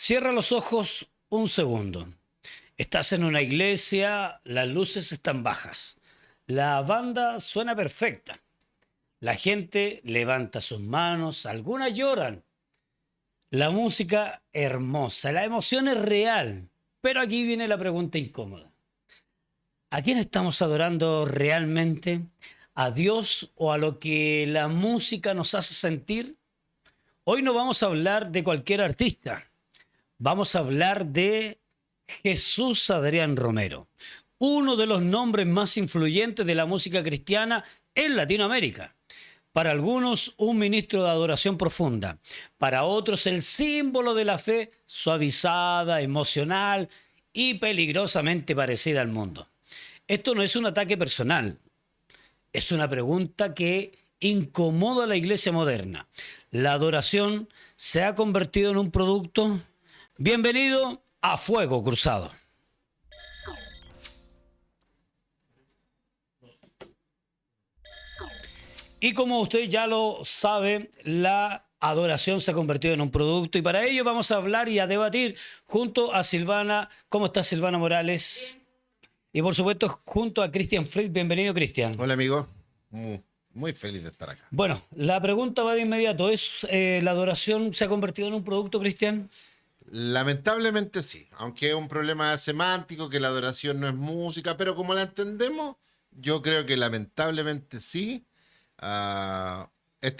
Cierra los ojos un segundo. Estás en una iglesia, las luces están bajas. La banda suena perfecta. La gente levanta sus manos, algunas lloran. La música hermosa, la emoción es real. Pero aquí viene la pregunta incómoda. ¿A quién estamos adorando realmente? ¿A Dios o a lo que la música nos hace sentir? Hoy no vamos a hablar de cualquier artista. Vamos a hablar de Jesús Adrián Romero, uno de los nombres más influyentes de la música cristiana en Latinoamérica. Para algunos, un ministro de adoración profunda. Para otros, el símbolo de la fe suavizada, emocional y peligrosamente parecida al mundo. Esto no es un ataque personal, es una pregunta que incomoda a la iglesia moderna. ¿La adoración se ha convertido en un producto? Bienvenido a Fuego Cruzado. Y como usted ya lo sabe, la adoración se ha convertido en un producto y para ello vamos a hablar y a debatir junto a Silvana. ¿Cómo está Silvana Morales? Y por supuesto junto a Cristian Fried. Bienvenido, Cristian. Hola, amigo. Muy feliz de estar acá. Bueno, la pregunta va de inmediato. ¿Es la adoración se ha convertido en un producto, Cristian? Lamentablemente sí, aunque es un problema semántico, que la adoración no es música, pero como la entendemos, yo creo que lamentablemente sí.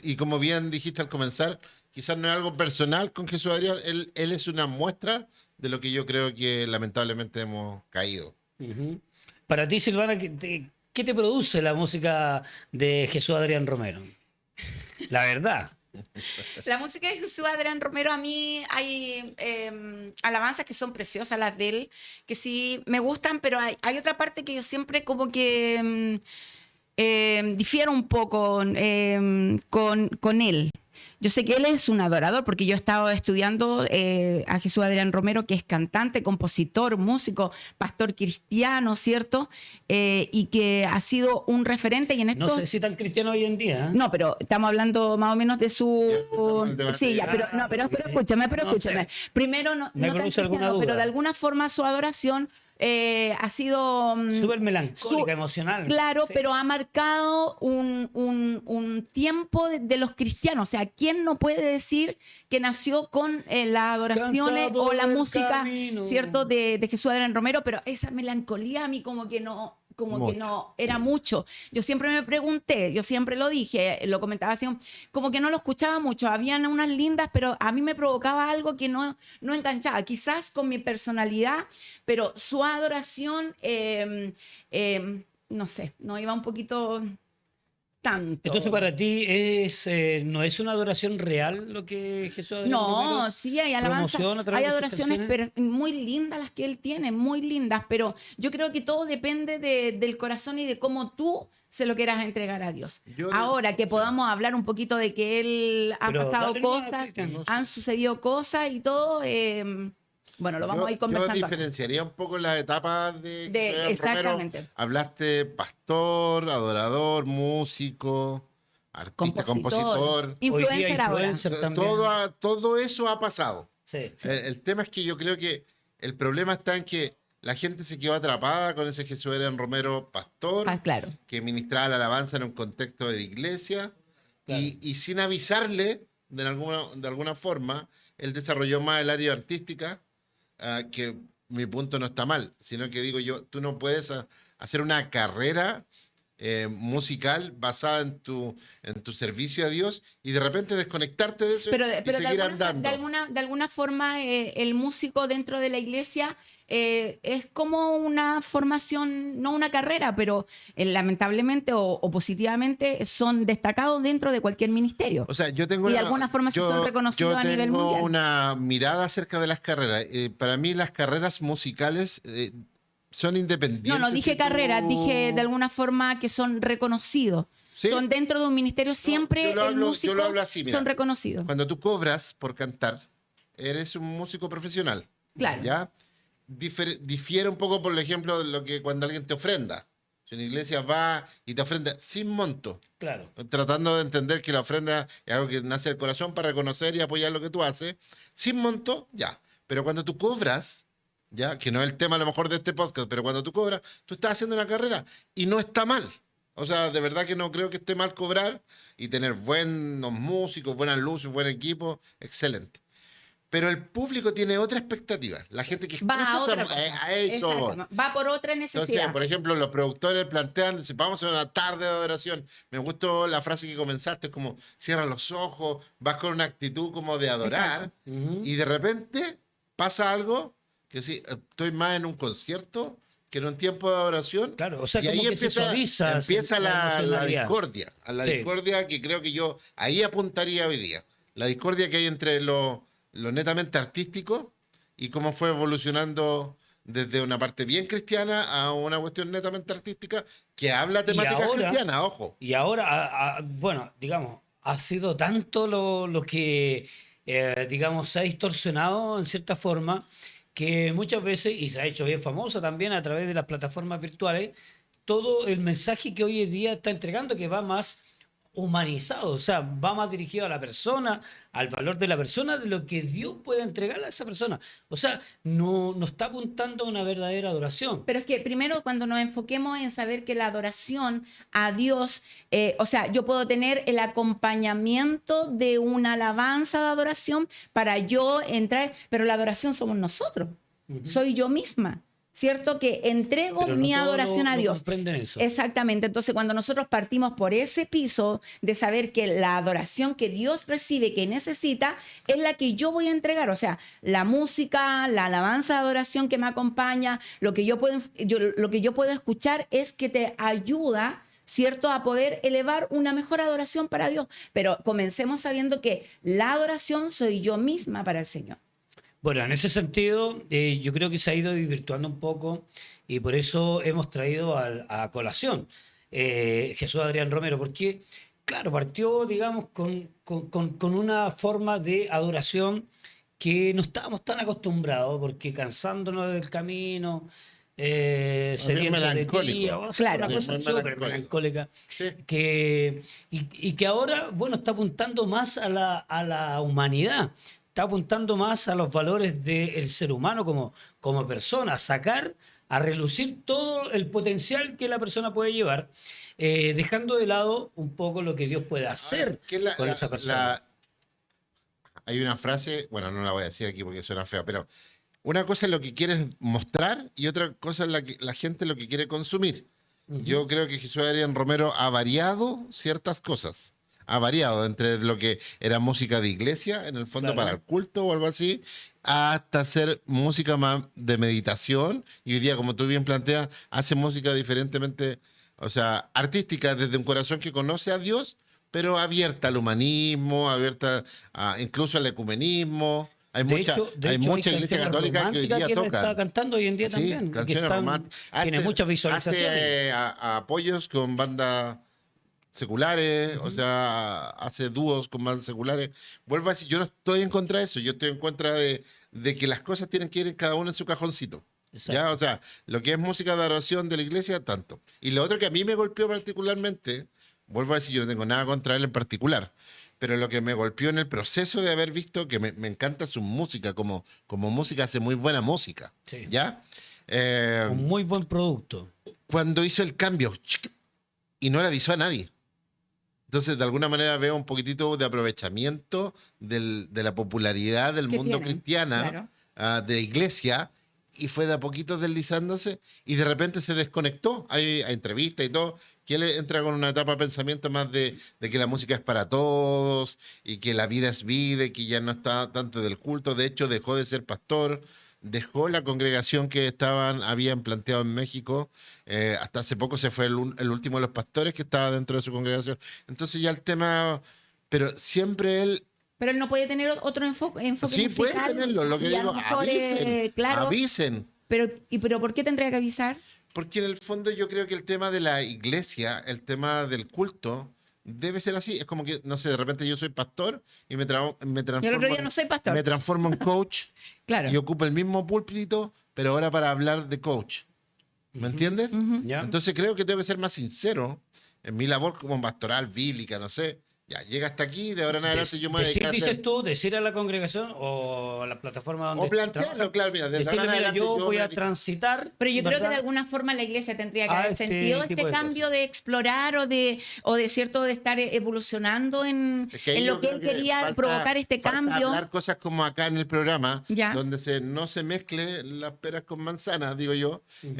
Y como bien dijiste al comenzar, quizás no es algo personal con Jesús Adrián, él es una muestra de lo que yo creo que lamentablemente hemos caído. Uh-huh. Para ti, Silvana, ¿qué te produce la música de Jesús Adrián Romero? La verdad. La música de Jesús Adrián Romero, a mí hay alabanzas que son preciosas, las de él, que sí me gustan, pero hay otra parte que yo siempre como que difiero un poco con él. Yo sé que él es un adorador porque yo he estado estudiando a Jesús Adrián Romero, que es cantante, compositor, músico, pastor cristiano, ¿cierto? Y que ha sido un referente. Y en estos... No sé si tan cristiano hoy en día. ¿Eh? No, pero estamos hablando más o menos de su... Sí, ya, pero escúchame. Primero, no tan cristiano, pero de alguna forma su adoración ha sido... súper melancólica, emocional. Claro, sí. Pero ha marcado un tiempo de los cristianos. O sea, ¿quién no puede decir que nació con las adoraciones Cantador o la música, camino, ¿cierto? De Jesús Adrián Romero, pero esa melancolía a mí como que no era mucho. Yo siempre me pregunté, yo siempre lo dije, lo comentaba así, como que no lo escuchaba mucho. Habían unas lindas, pero a mí me provocaba algo que no enganchaba. Quizás con mi personalidad, pero su adoración, no sé, no iba un poquito tanto. Entonces para ti no es una adoración real lo que Jesús Adrián No, Romero sí, hay alabanza, hay adoraciones muy lindas las que él tiene, muy lindas, pero yo creo que todo depende del corazón y de cómo tú se lo quieras entregar a Dios. Ahora que podamos hablar un poquito de que él ha pasado cosas, han sucedido cosas y todo, bueno, lo vamos a ir conversando. Yo diferenciaría un poco las etapas de exactamente. Romero. Hablaste pastor, adorador, músico, artista, compositor. Influencer también. Todo eso ha pasado. Sí. El tema es que yo creo que el problema está en que la gente se quedó atrapada con ese Jesús Adrián Romero pastor, claro, que ministraba la alabanza en un contexto de iglesia, claro. y sin avisarle de alguna forma, él desarrolló más el área artística. Que mi punto no está mal, sino que digo yo, tú no puedes hacer una carrera musical basada en tu servicio a Dios y de repente desconectarte de eso y seguir andando. De alguna forma, el músico dentro de la iglesia es como una formación, no una carrera, pero lamentablemente o positivamente son destacados dentro de cualquier ministerio. O sea, yo tengo y de alguna forma son reconocidos a nivel mundial. Yo tengo una mirada acerca de las carreras. Para mí las carreras musicales son independientes. No dije carreras, dije de alguna forma que son reconocidos. ¿Sí? Son dentro de un ministerio, siempre el músico son reconocidos. Cuando tú cobras por cantar, eres un músico profesional. Claro. ¿Ya? Difiere un poco, por ejemplo, de lo que cuando alguien te ofrenda. Si una iglesia va y te ofrenda sin monto. Claro. Tratando de entender que la ofrenda es algo que nace del corazón para reconocer y apoyar lo que tú haces. Sin monto, ya. Pero cuando tú cobras, ya, que no es el tema a lo mejor de este podcast, pero cuando tú cobras, tú estás haciendo una carrera y no está mal. O sea, de verdad que no creo que esté mal cobrar y tener buenos músicos, buenas luces, buen equipo, excelente. Pero el público tiene otra expectativa. La gente que Va escucha a otra esa- cosa. a eso voy. Exacto. Va por otra Entonces, necesidad. por ejemplo, los productores plantean, dicen, vamos a hacer una tarde de adoración. Me gustó la frase que comenzaste, como cierra los ojos, vas con una actitud como de adorar, y de repente pasa algo que sí, estoy más en un concierto que en un tiempo de adoración. Claro, o sea, y como ahí que se suaviza empieza la la emocionalidad. discordia. A la Sí. discordia que creo que yo ahí apuntaría hoy día. La discordia que hay entre lo netamente artístico y cómo fue evolucionando desde una parte bien cristiana a una cuestión netamente artística que habla temáticas ahora- cristianas, ojo. Y ahora, bueno, digamos, ha sido tanto lo que, digamos, se ha distorsionado en cierta forma que muchas veces, y se ha hecho bien famosa también a través de las plataformas virtuales, todo el mensaje que hoy en día está entregando que va más humanizado, o sea, va más dirigido a la persona, al valor de la persona, de lo que Dios puede entregarle a esa persona. O sea, no está apuntando a una verdadera adoración. Pero es que primero cuando nos enfoquemos en saber que la adoración a Dios, o sea, yo puedo tener el acompañamiento de una alabanza de adoración para yo entrar, pero la adoración somos nosotros, soy yo misma, ¿cierto? Que entrego Pero no mi todos adoración a lo Dios. comprenden eso. Exactamente, entonces cuando nosotros partimos por ese piso de saber que la adoración que Dios recibe, que necesita, es la que yo voy a entregar, o sea, la música, la alabanza de adoración que me acompaña, lo que yo puedo escuchar es que te ayuda, ¿cierto?, a poder elevar una mejor adoración para Dios. Pero comencemos sabiendo que la adoración soy yo misma para el Señor. Bueno, en ese sentido, yo creo que se ha ido desvirtuando un poco y por eso hemos traído a colación Jesús Adrián Romero, porque, claro, partió, digamos, con una forma de adoración que no estábamos tan acostumbrados, porque cansándonos del camino, sedientos de melancólico. ti, o sea, Claro. una cosa Sí, muy súper melancólico. melancólica, Sí. y que ahora, bueno, está apuntando más a la humanidad, está apuntando más a los valores del ser humano como persona, sacar a relucir todo el potencial que la persona puede llevar, dejando de lado un poco lo que Dios puede hacer ¿Qué es con esa persona. Hay una frase, bueno, no la voy a decir aquí porque suena fea, pero una cosa es lo que quieres mostrar y otra cosa es la gente lo que quiere consumir. Yo creo que Jesús Adrián Romero ha variado ciertas cosas. Ha variado entre lo que era música de iglesia, en el fondo Claro. para el culto o algo así, hasta hacer música más de meditación. Y hoy día, como tú bien planteas, hace música diferentemente, o sea, artística desde un corazón que conoce a Dios, pero abierta al humanismo, abierta incluso al ecumenismo. Hay De mucha, hecho, hay mucha iglesia canciones católica que hoy románticas día que él tocan. está cantando hoy en día Sí, también. y que canciones están- románticas. Tiene muchas visualizaciones. Hace apoyos con bandas seculares, o sea, hace dúos con bandas seculares. Vuelvo a decir, yo no estoy en contra de eso, yo estoy en contra de que las cosas tienen que ir cada uno en su cajoncito. Exacto. ¿Ya? O sea, lo que es música de adoración de la iglesia, tanto. Y lo otro que a mí me golpeó particularmente, vuelvo a decir, yo no tengo nada contra él en particular, pero lo que me golpeó en el proceso de haber visto que me encanta su música, como música hace muy buena música. Sí. ¿Ya? Un muy buen producto. Cuando hizo el cambio y no le avisó a nadie. Entonces, de alguna manera veo un poquitito de aprovechamiento de la popularidad del Que mundo tienen, cristiana, claro. de iglesia, y fue de a poquito deslizándose y de repente se desconectó. Hay entrevistas y todo, que él entra con una etapa de pensamiento más de que la música es para todos y que la vida es vida y que ya no está tanto del culto. De hecho, dejó de ser pastor, dejó la congregación que habían planteado en México. Hasta hace poco se fue el último de los pastores que estaba dentro de su congregación. Entonces ya el tema, pero siempre él, Pero él no puede tener otro enfoque sí puede musical. tenerlo, lo que Y a digo, lo mejor, avisen, claro, avisen. pero ¿por qué tendría que avisar? Porque en el fondo yo creo que el tema de la iglesia, el tema del culto, debe ser así. Es como que, no sé, de repente yo soy pastor y me Yo el transformo, otro día no soy pastor. me transformo en coach Claro. y ocupo el mismo púlpito, pero ahora para hablar de coach. ¿Me entiendes? ¿Ya? Entonces creo que tengo que ser más sincero en mi labor como pastoral, bíblica, no sé. Ya, llega hasta aquí, de ahora en adelante yo me voy a Decir, dedicar a hacer... dices tú, decir a la congregación o a la plataforma donde O plantearlo, trabajas, claro, mira, desde decirle, ahora en mira, adelante yo yo voy me a dedico- transitar, Pero yo creo que de ¿verdad? alguna forma la iglesia tendría que A haber este sentido tipo este de cambio cosas. de explorar o de cierto de estar evolucionando Es que ahí en yo lo que creo él que quería provocar este falta cambio. hablar cosas como acá en el programa, Ya. donde no se mezcle las peras con manzanas, digo yo. Ujú.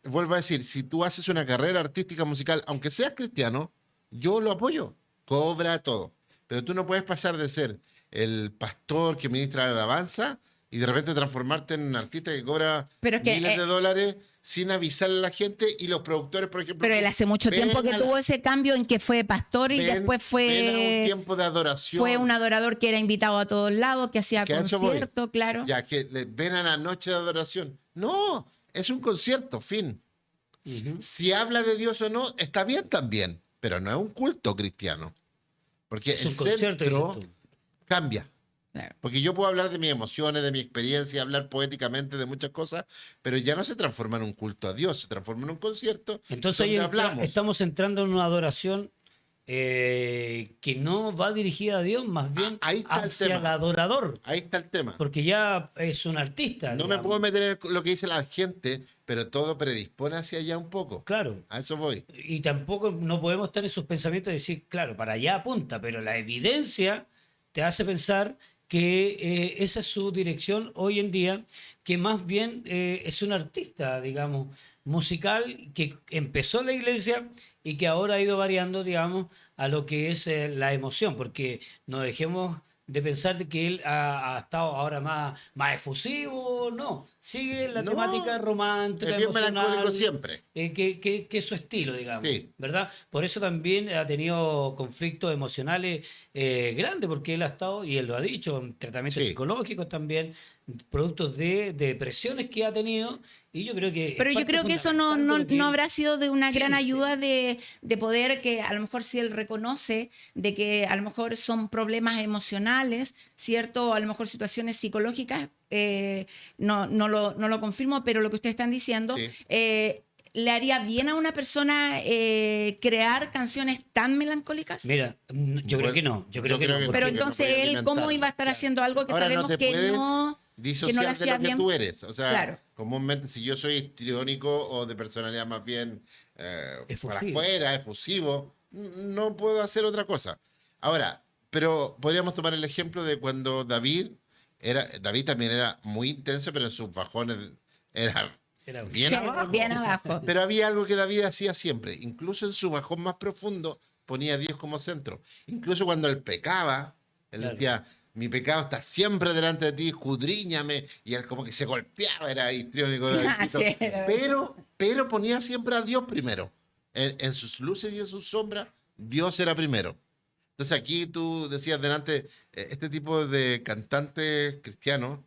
Vuelvo a decir, si tú haces una carrera artística musical, aunque seas cristiano, yo lo apoyo, cobra todo. Pero tú no puedes pasar de ser el pastor que ministra la alabanza y de repente transformarte en un artista que cobra Pero es que, miles de dólares sin avisarle a la gente y los productores, por ejemplo. Pero él hace mucho ven tiempo que a la- tuvo ese cambio en que fue pastor y ven- después ven a un fue, tiempo de adoración. fue un adorador que era invitado a todos lados, que hacía Que a eso voy. conciertos, claro. Ya que ven a la noche de adoración. No, es un concierto, fin. Ujú. Si habla de Dios o no, está bien también, pero no es un culto cristiano. Porque Es el un concierto, centro dices tú. cambia. Claro. Porque yo puedo hablar de mis emociones, de mi experiencia, hablar poéticamente de muchas cosas, pero ya no se transforma en un culto a Dios, se transforma en un concierto Entonces ahí donde hablamos. estamos entrando en una adoración que no va dirigida a Dios, más bien ahí está el hacia tema. el adorador, Ahí está el tema. porque ya es un artista. No me digamos. puedo meter en lo que dice la gente, pero todo predispone hacia allá un poco. Claro. A eso voy. Y tampoco no podemos estar en sus pensamientos y decir, claro, para allá apunta, pero la evidencia te hace pensar que esa es su dirección hoy en día, que más bien es un artista, digamos, musical, que empezó en la iglesia y que ahora ha ido variando, digamos, a lo que es la emoción, porque no dejemos de pensar de que él ha estado ahora más efusivo, no, sigue la No, temática romántica, es bien melancólico emocional, siempre. que es su estilo, digamos, Sí. ¿verdad? Por eso también ha tenido conflictos emocionales grandes, porque él ha estado, y él lo ha dicho, en tratamientos Sí. psicológicos también, productos de depresiones que ha tenido, y yo creo que... es Pero yo parte creo que eso no, fundamental de no, lo que no él habrá sido de una gran siente. ayuda de poder que a lo mejor si él reconoce de que a lo mejor son problemas emocionales, ¿cierto? O a lo mejor situaciones psicológicas, no lo confirmo, pero lo que ustedes están diciendo, Sí. ¿le haría bien a una persona crear canciones tan melancólicas? Mira, yo creo que no, yo creo que no. que Pero porque no entonces puede él, ¿cómo alimentarlo. iba a estar haciendo algo que Ahora sabemos no te que puedes no disociar lo de hacía lo que bien? tú eres. O sea, Claro. comúnmente si yo soy histriónico o de personalidad más bien para Efusivo. afuera, efusivo, no puedo hacer otra cosa. Ahora, pero podríamos tomar el ejemplo de cuando David también era muy intenso, pero en sus bajones era Era bien abajo. Bien abajo. Pero había algo que David hacía siempre, incluso en su bajón más profundo, ponía a Dios como centro. Incluso cuando él pecaba, él Claro. decía, mi pecado está siempre delante de ti, escudriñame, y él como que se golpeaba, era histriónico Davidcito. Sí. pero ponía siempre a Dios primero. En sus luces y en sus sombras, Dios era primero. Entonces aquí tú decías delante, este tipo de cantantes cristianos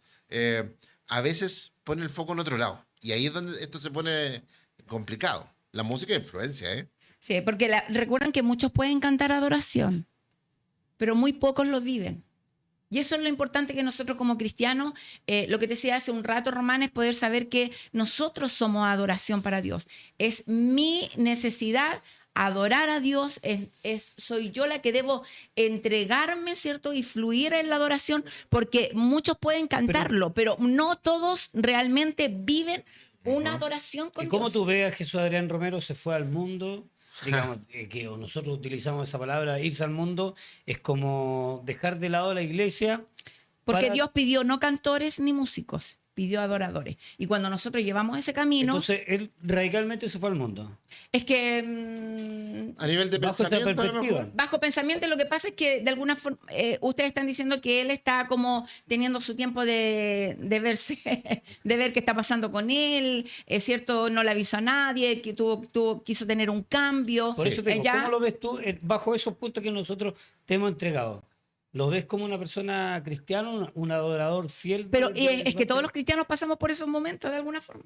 a veces pone el foco en otro lado. Y ahí es donde esto se pone complicado. La música influencia, ¿eh? Sí, porque recuerdan que muchos pueden cantar adoración, pero muy pocos lo viven. Y eso es lo importante que nosotros como cristianos, lo que te decía hace un rato, Román, es poder saber que nosotros somos adoración para Dios. Es mi necesidad adorar a Dios, soy yo la que debo entregarme, ¿cierto? Y fluir en la adoración, porque muchos pueden cantarlo, pero no todos realmente viven una adoración con ¿Y cómo Dios. tú ves a Jesús Adrián Romero se fue al mundo? Digamos, que nosotros utilizamos esa palabra, irse al mundo, es como dejar de lado la iglesia. Porque para- Dios pidió no cantores ni músicos, pidió adoradores. Y cuando nosotros llevamos ese camino, Entonces, él radicalmente se fue al mundo. es que A nivel de Bajo esta pensamiento, a lo perspectiva. mejor. bajo pensamiento lo que pasa es que de alguna forma ustedes están diciendo que él está como teniendo su tiempo de verse, de ver qué está pasando con él, es cierto, no le avisó a nadie, que quiso tener un cambio. Por eso te digo, Ya- ¿cómo lo ves tú bajo esos puntos que nosotros te hemos entregado? ¿Lo ves como una persona cristiana, un adorador fiel? Pero de- es que todos los cristianos pasamos por esos momentos de alguna forma.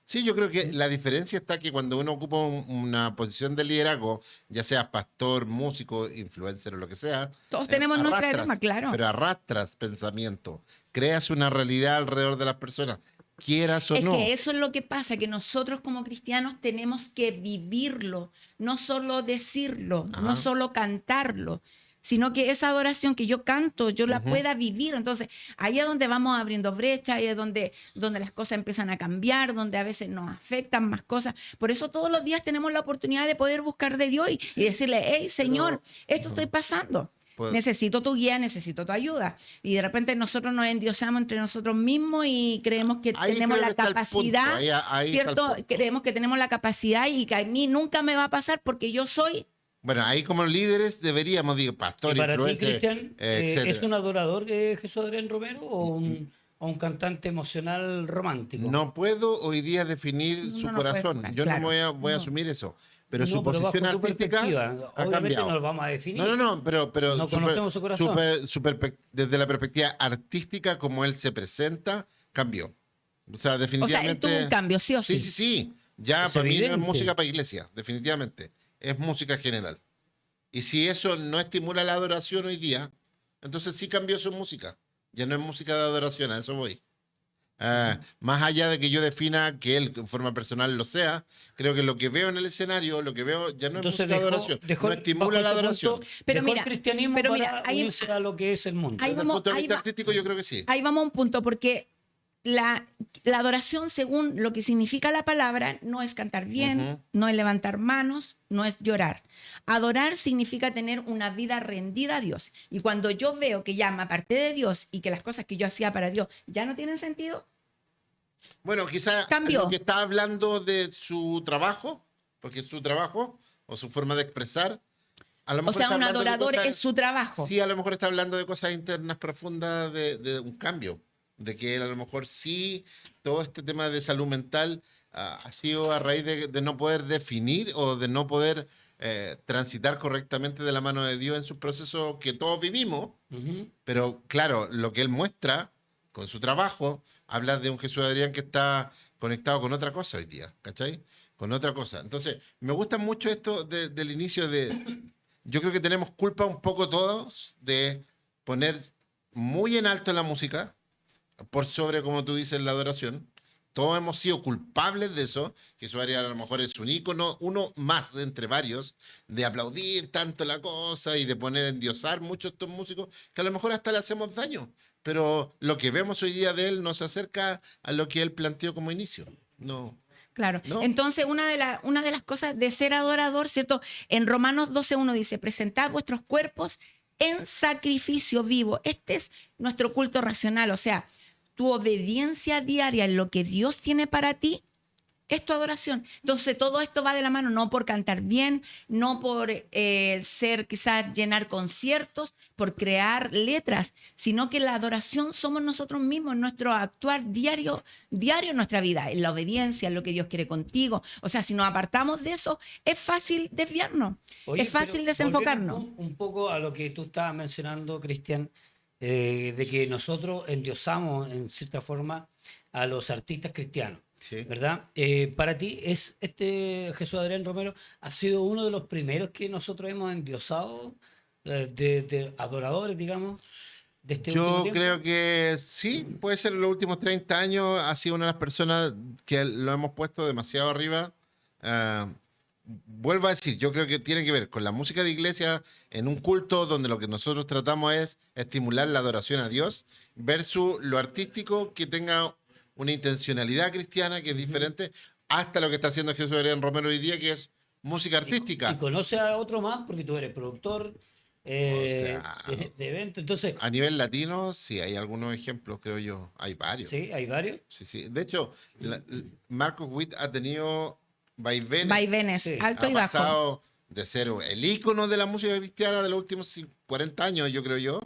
Sí, yo creo que la diferencia está que cuando uno ocupa una posición de liderazgo, ya sea pastor, músico, influencer o lo que sea, Todos tenemos nuestra arrastras, aroma, claro. Pero arrastras pensamiento, creas una realidad alrededor de las personas. quieras o Es no. que eso es lo que pasa, que nosotros como cristianos tenemos que vivirlo, no solo decirlo, no Ajá. solo cantarlo, sino que esa adoración que yo canto, yo la pueda vivir. Entonces, ahí es donde vamos abriendo brechas, ahí es donde las cosas empiezan a cambiar, donde a veces nos afectan más cosas. Por eso todos los días tenemos la oportunidad de poder buscar de Dios y decirle, hey, Señor, esto estoy pasando. Pues- Necesito tu guía, necesito tu ayuda. Y de repente nosotros nos endiosamos entre nosotros mismos y creemos que Ahí tenemos creo la que está el punto, capacidad, ahí está el ¿cierto? punto. Creemos que tenemos la capacidad y que a mí nunca me va a pasar porque yo soy. Bueno, ahí como líderes deberíamos, digo, pastor, ¿Y para ti, influencer, Cristian, etcétera. es un adorador Jesús Adrián Romero o un cantante emocional romántico? No puedo hoy día definir su No, no puede corazón. jugar, Yo claro. no voy a No. asumir eso. Pero No, su pero bajo posición tu artística perspectiva. ha Obviamente cambiado. no lo vamos a definir. No, pero No conocemos su corazón. desde la perspectiva artística, como él se presenta, cambió. O sea, O sea, definitivamente. él tuvo un cambio, sí o sí. Sí. Ya Es para mí no es evidente. música para iglesia, definitivamente. Es música general. Y si eso no estimula la adoración hoy día, entonces sí cambió su música. Ya no es música de adoración, a eso voy. Más allá de que yo defina que él en forma personal lo sea, creo que lo que veo en el escenario, lo que veo ya no es Entonces música de adoración, no bajo estimula la ese adoración. punto, Pero dejó mira, el cristianismo pero para mira, ahí- unirse a lo que es el mundo. ahí Desde el vamos- punto de ahí vista va- artístico yo creo que sí. Ahí vamos a un punto, porque la adoración, según lo que significa la palabra, no es cantar bien, Ujú. no es levantar manos, no es llorar. Adorar significa tener una vida rendida a Dios. Y cuando yo veo que ya me aparté de Dios y que las cosas que yo hacía para Dios ya no tienen sentido, Bueno, quizás Cambió. lo que está hablando de su trabajo, porque es su trabajo o su forma de expresar, a lo o mejor sea, está un hablando de adorador cosas- es su trabajo. Sí, a lo mejor está hablando de cosas internas profundas, de un cambio, de que él a lo mejor sí, todo este tema de salud mental ha sido a raíz de no poder definir o de no poder transitar correctamente de la mano de Dios en sus procesos que todos vivimos. Ujú. Pero claro, lo que él muestra con su trabajo, habla de un Jesús Adrián que está conectado con otra cosa hoy día, ¿cachai? Con otra cosa. Entonces, me gusta mucho esto del inicio de... Yo creo que tenemos culpa un poco todos de poner muy en alto la música, por sobre, como tú dices, la adoración. Todos hemos sido culpables de eso. Jesús Adrián a lo mejor es un ícono, uno más de entre varios, de aplaudir tanto la cosa y de poner endiosar mucho a estos músicos, que a lo mejor hasta le hacemos daño. Pero lo que vemos hoy día de él nos acerca a lo que él planteó como inicio. No. Claro. ¿No? Entonces, una de las cosas de ser adorador, ¿cierto? En Romanos 12:1 dice, presentad vuestros cuerpos en sacrificio vivo. Este es nuestro culto racional, o sea, tu obediencia diaria en lo que Dios tiene para ti es tu adoración. Entonces, todo esto va de la mano, no por cantar bien, no por ser quizás llenar conciertos, por crear letras, sino que la adoración somos nosotros mismos, nuestro actuar diario en nuestra vida, en la obediencia, en lo que Dios quiere contigo. O sea, si nos apartamos de eso, es fácil desviarnos, Oye, es fácil pero desenfocarnos. volviendo un poco a lo que tú estabas mencionando, Cristian, de que nosotros endiosamos en cierta forma a los artistas cristianos, Sí. ¿verdad? Para ti, Jesús Adrián Romero ha sido uno de los primeros que nosotros hemos endiosado, de adoradores, digamos, de este último Yo tiempo. creo que sí, puede ser en los últimos 30 años, ha sido una de las personas que lo hemos puesto demasiado arriba. Vuelvo a decir, yo creo que tiene que ver con la música de iglesia en un culto donde lo que nosotros tratamos es estimular la adoración a Dios versus lo artístico que tenga una intencionalidad cristiana que es diferente hasta lo que está haciendo Jesús Adrián Romero hoy día, que es música artística. Y conoce a otro más porque tú eres productor sea, de eventos. Entonces, A nivel latino, sí, hay algunos ejemplos, creo yo. Hay varios. sí, hay varios. Sí. De hecho, Marcos Witt ha tenido vaivenes. Vaivenes, Sí. alto Ha y bajo. pasado de ser el ícono de la música cristiana de los últimos 40 años, yo creo yo,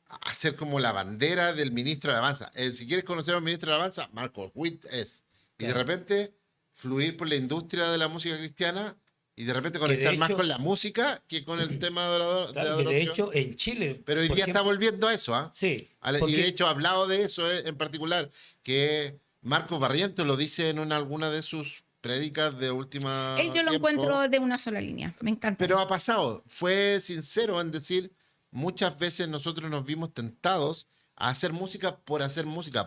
a ser como la bandera del ministro de Alabanza. Si quieres conocer a un ministro de Alabanza, Marcos Witt es. Y de Claro. repente fluir por la industria de la música cristiana y de repente Que de conectar más hecho- con la música que con el tema de Claro, que adoración. de hecho en Chile. Pero hoy por día está ejemplo, volviendo a eso, ¿ah? Sí, Y porque- de hecho ha hablado de eso en particular, que Marcos Barrientos lo dice en alguna de sus prédicas de última Él yo lo tiempo. encuentro de una sola línea, me encanta. Pero ha pasado, fue sincero en decir, muchas veces nosotros nos vimos tentados a hacer música,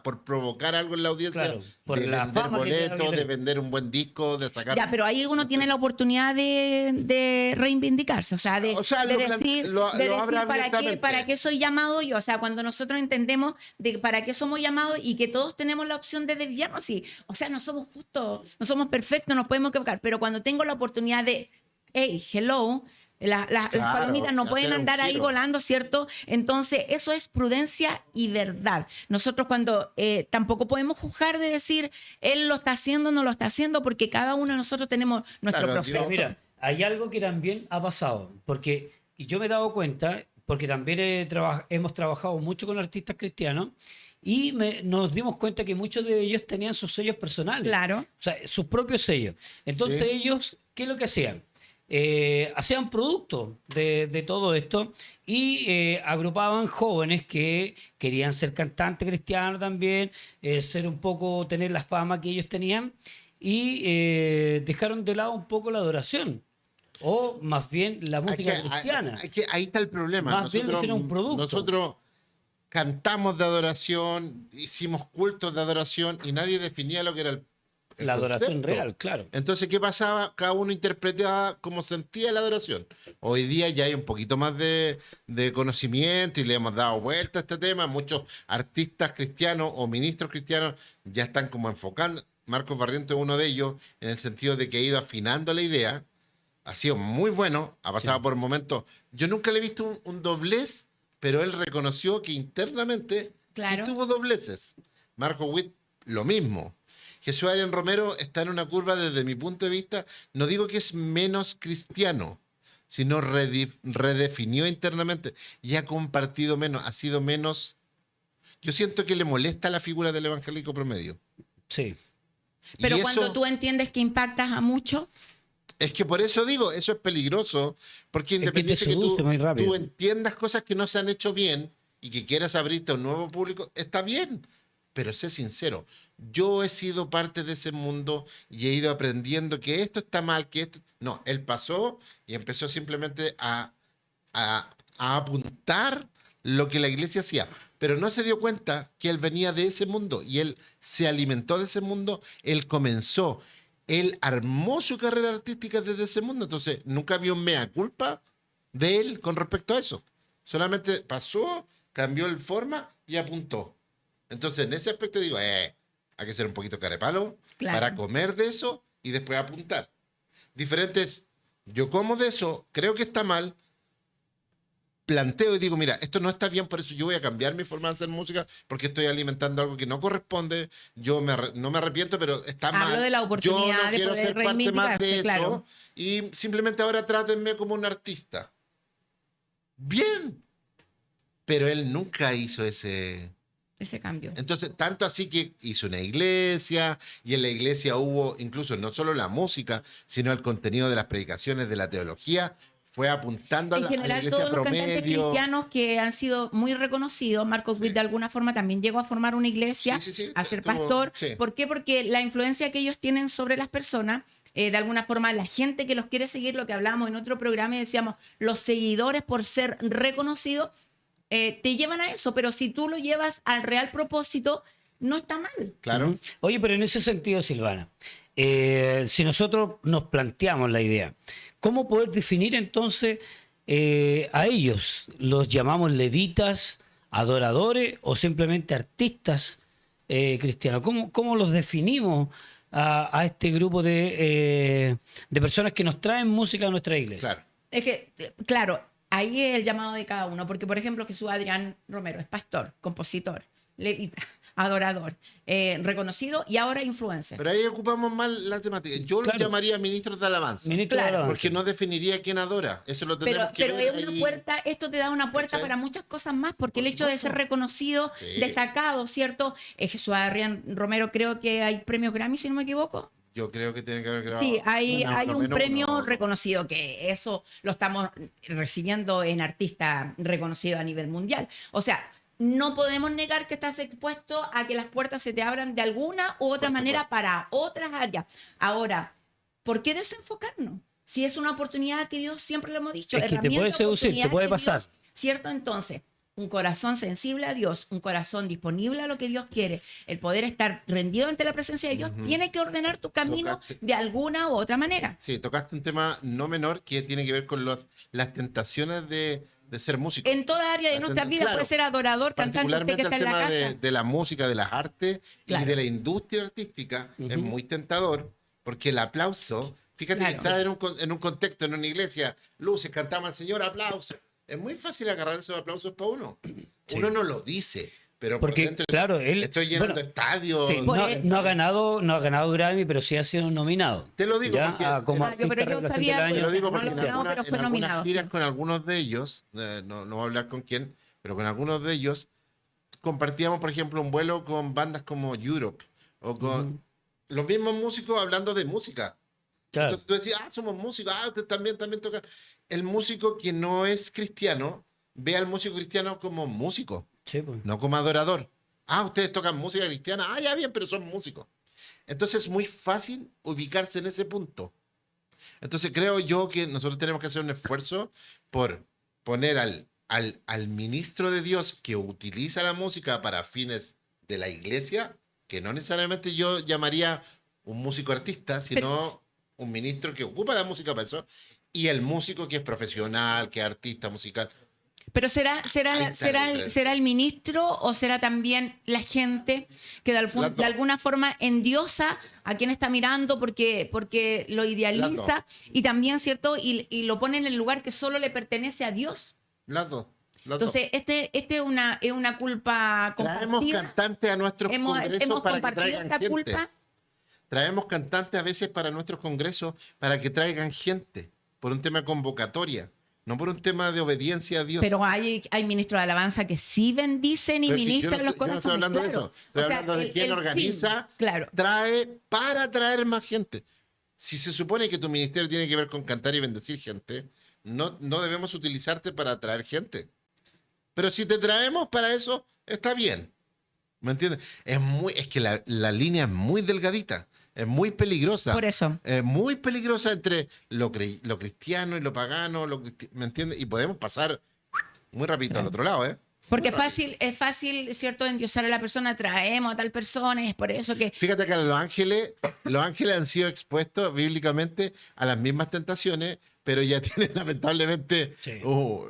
por provocar algo en la audiencia, Claro, por de la vender fama que te da boletos, que de te- vender un buen disco, de sacar... Ya, pero ahí uno tiene la oportunidad de reivindicarse, o sea, de, O sea, de lo plan- decir, lo de decir abre para abiertamente. qué soy llamado yo. O sea, cuando nosotros entendemos de para qué somos llamados y que todos tenemos la opción de desviarnos, sí. O sea, no somos justos, no somos perfectos, nos podemos equivocar, pero cuando tengo la oportunidad de, hey, hello, las Claro, palomitas no pueden hacer un andar ahí giro. volando, ¿cierto? Entonces, eso es prudencia y verdad. Nosotros cuando tampoco podemos juzgar de decir, él lo está haciendo, no lo está haciendo, porque cada uno de nosotros tenemos nuestro Claro, proceso. Dios- Mira, hay algo que también ha pasado, porque yo me he dado cuenta, porque también hemos trabajado mucho con artistas cristianos, y nos dimos cuenta que muchos de ellos tenían sus sellos personales, Claro. o sea, sus propios sellos. Entonces Sí. ellos, ¿qué es lo que hacían? Hacían producto de todo esto y agrupaban jóvenes que querían ser cantantes cristianos también, ser un poco, tener la fama que ellos tenían y dejaron de lado un poco la adoración o más bien la Hay música que- cristiana. ahí está el problema. Más bien lo hicieron un producto. Nosotros cantamos de adoración, hicimos cultos de adoración y nadie definía lo que era el La adoración concepto. real, claro. Entonces, ¿qué pasaba? Cada uno interpretaba como sentía la adoración. Hoy día ya hay un poquito más de conocimiento y le hemos dado vuelta a este tema. Muchos artistas cristianos o ministros cristianos ya están como enfocando. Marcos Barrientos es uno de ellos, en el sentido de que ha ido afinando la idea. Ha sido muy bueno, ha pasado por momentos. Yo nunca le he visto un doblez, pero él reconoció que internamente Claro. sí tuvo dobleces. Marco Witt, lo mismo. Jesús Adrián Romero está en una curva desde mi punto de vista, no digo que es menos cristiano, sino redefinió internamente y ha compartido menos, ha sido menos... Yo siento que le molesta la figura del evangélico promedio. Sí. Pero Y cuando eso- tú entiendes que impactas a muchos, Es que por eso digo, eso es peligroso, porque Es que te independiente que seduce muy rápido. tú entiendas cosas que no se han hecho bien y que quieras abrirte a un nuevo público, está bien, pero sé sincero, yo he sido parte de ese mundo y he ido aprendiendo que esto está mal, que esto... No, él pasó y empezó simplemente a apuntar lo que la iglesia hacía, pero no se dio cuenta que él venía de ese mundo y él se alimentó de ese mundo, él comenzó, él armó su carrera artística desde ese mundo, entonces nunca había un mea culpa de él con respecto a eso, solamente pasó, cambió el forma y apuntó. Entonces en ese aspecto digo, hay que ser un poquito carepalo Claro. para comer de eso y después apuntar. Diferentes, yo como de eso, creo que está mal, planteo y digo, mira, esto no está bien, por eso yo voy a cambiar mi forma de hacer música, porque estoy alimentando algo que no corresponde, no me arrepiento, pero está Hablo mal. de la Yo oportunidad no de quiero poder ser parte más de reivindicarse, eso, claro. y simplemente ahora trátenme como un artista. Bien, pero él nunca hizo ese... ese cambio. Entonces, tanto así que hizo una iglesia y en la iglesia hubo incluso no solo la música, sino el contenido de las predicaciones, de la teología, fue apuntando a En a la general, iglesia todos los cantantes promedio. cristianos que han sido muy reconocidos, Marcos Witt de alguna forma también llegó a formar una iglesia, Sí, sí, sí, a ser estuvo- pastor. sí. ¿Por qué? Porque la influencia que ellos tienen sobre las personas, de alguna forma la gente que los quiere seguir, lo que hablábamos en otro programa y decíamos, los seguidores por ser reconocidos, te llevan a eso, pero si tú lo llevas al real propósito, no está mal. Claro. Ujú. Oye, pero en ese sentido, Silvana, si nosotros nos planteamos la idea, ¿cómo poder definir entonces a ellos? ¿Los llamamos levitas, adoradores o simplemente artistas cristianos? ¿Cómo los definimos a este grupo de personas que nos traen música a nuestra iglesia? Claro. Es que, claro, ahí es el llamado de cada uno, porque por ejemplo Jesús Adrián Romero es pastor, compositor, levita, adorador, reconocido y ahora influencer. Pero ahí ocupamos mal la temática. Yo Claro. los llamaría ministros de alabanza. Ministro de Claro. alabanza. Porque no definiría quién adora. Eso lo tenemos que Pero ver es una ahí. puerta, esto te da una puerta ¿Cachai? para muchas cosas más, porque Por el hecho de ser supuesto. reconocido, Sí. destacado, ¿cierto? Jesús Adrián Romero, creo que hay premios Grammy, si no me equivoco. Yo creo que tiene que haber grabado. Sí, hay por lo un menos premio uno. reconocido, que eso lo estamos recibiendo en artista reconocido a nivel mundial. O sea, no podemos negar que estás expuesto a que las puertas se te abran de alguna u otra Por manera supuesto. para otras áreas. Ahora, ¿por qué desenfocarnos? Si es una oportunidad que Dios siempre lo hemos dicho. Es que te herramienta, puede seducir, te oportunidad puede que pasar. Dios, ¿cierto? Entonces, un corazón sensible a Dios, un corazón disponible a lo que Dios quiere, el poder estar rendido ante la presencia de Dios, tiene que ordenar tu camino Tocaste. de alguna u otra manera. Sí, tocaste un tema no menor que tiene que ver con las tentaciones de ser músico. En toda área de nuestras vidas, Claro, puede ser adorador, cantante, usted que particularmente está el en la tema casa. de la música, de las artes Claro. y de la industria artística es muy tentador porque el aplauso, fíjate que Claro. está en un contexto, en una iglesia, luces, cantamos al Señor, aplausos. Es muy fácil agarrar esos aplausos para uno. Sí. Uno no lo dice, pero por Porque, dentro claro, él... estoy llenando bueno, estadios. sí, Por no, él- no ha ganado Grammy, pero sí ha sido nominado. Te lo digo ¿Ya? porque- Como Ah, yo- pero artista yo revelación sabía del que Te año. lo digo no porque lo nominado, pero fue en algunas nominado, giras sí. con algunos de ellos, no voy a hablar con quién, pero con algunos de ellos compartíamos, por ejemplo, un vuelo con bandas como Europe o con los mismos músicos hablando de música. Claro. Entonces tú decías, somos músicos, usted también toca. El músico que no es cristiano ve al músico cristiano como músico, Sí, pues. no como adorador. Ustedes tocan música cristiana, ya bien, pero son músicos. Entonces es muy fácil ubicarse en ese punto. Entonces creo yo que nosotros tenemos que hacer un esfuerzo por poner al ministro de Dios que utiliza la música para fines de la iglesia, que no necesariamente yo llamaría un músico artista, sino un ministro que ocupa la música para eso, y el músico que es profesional, que es artista musical. Pero Ahí está la diferencia. ¿será el ministro o será también la gente que Las dos. de alguna forma endiosa a quien está mirando porque lo idealiza y también, ¿cierto? Y lo pone en el lugar que solo le pertenece a Dios? Las dos. Entonces, este es una culpa Traemos compartida. cantantes a nuestros congresos Hemos para que compartido traigan esta gente. culpa. Traemos cantantes a veces para nuestros congresos para que traigan gente, por un tema de convocatoria, no por un tema de obediencia a Dios. Pero hay ministros de alabanza que sí bendicen y Pero es que ministran los yo no corazones. estoy hablando de claro. eso. Estoy O sea, hablando de quién el fin, organiza, claro. trae para traer más gente. Si se supone que tu ministerio tiene que ver con cantar y bendecir gente, no debemos utilizarte para atraer gente. Pero si te traemos para eso, está bien. ¿Me entiendes? Es que la línea es muy delgadita, es muy peligrosa. Por eso. Es muy peligrosa entre lo cristiano y lo pagano, ¿me entiendes? Y podemos pasar muy rápido al otro lado, ¿eh? Porque es fácil, ¿cierto?, endiosar a la persona, traemos a tal persona, y es por eso que... Fíjate que los ángeles han sido expuestos bíblicamente a las mismas tentaciones, pero ya tienen lamentablemente, Sí.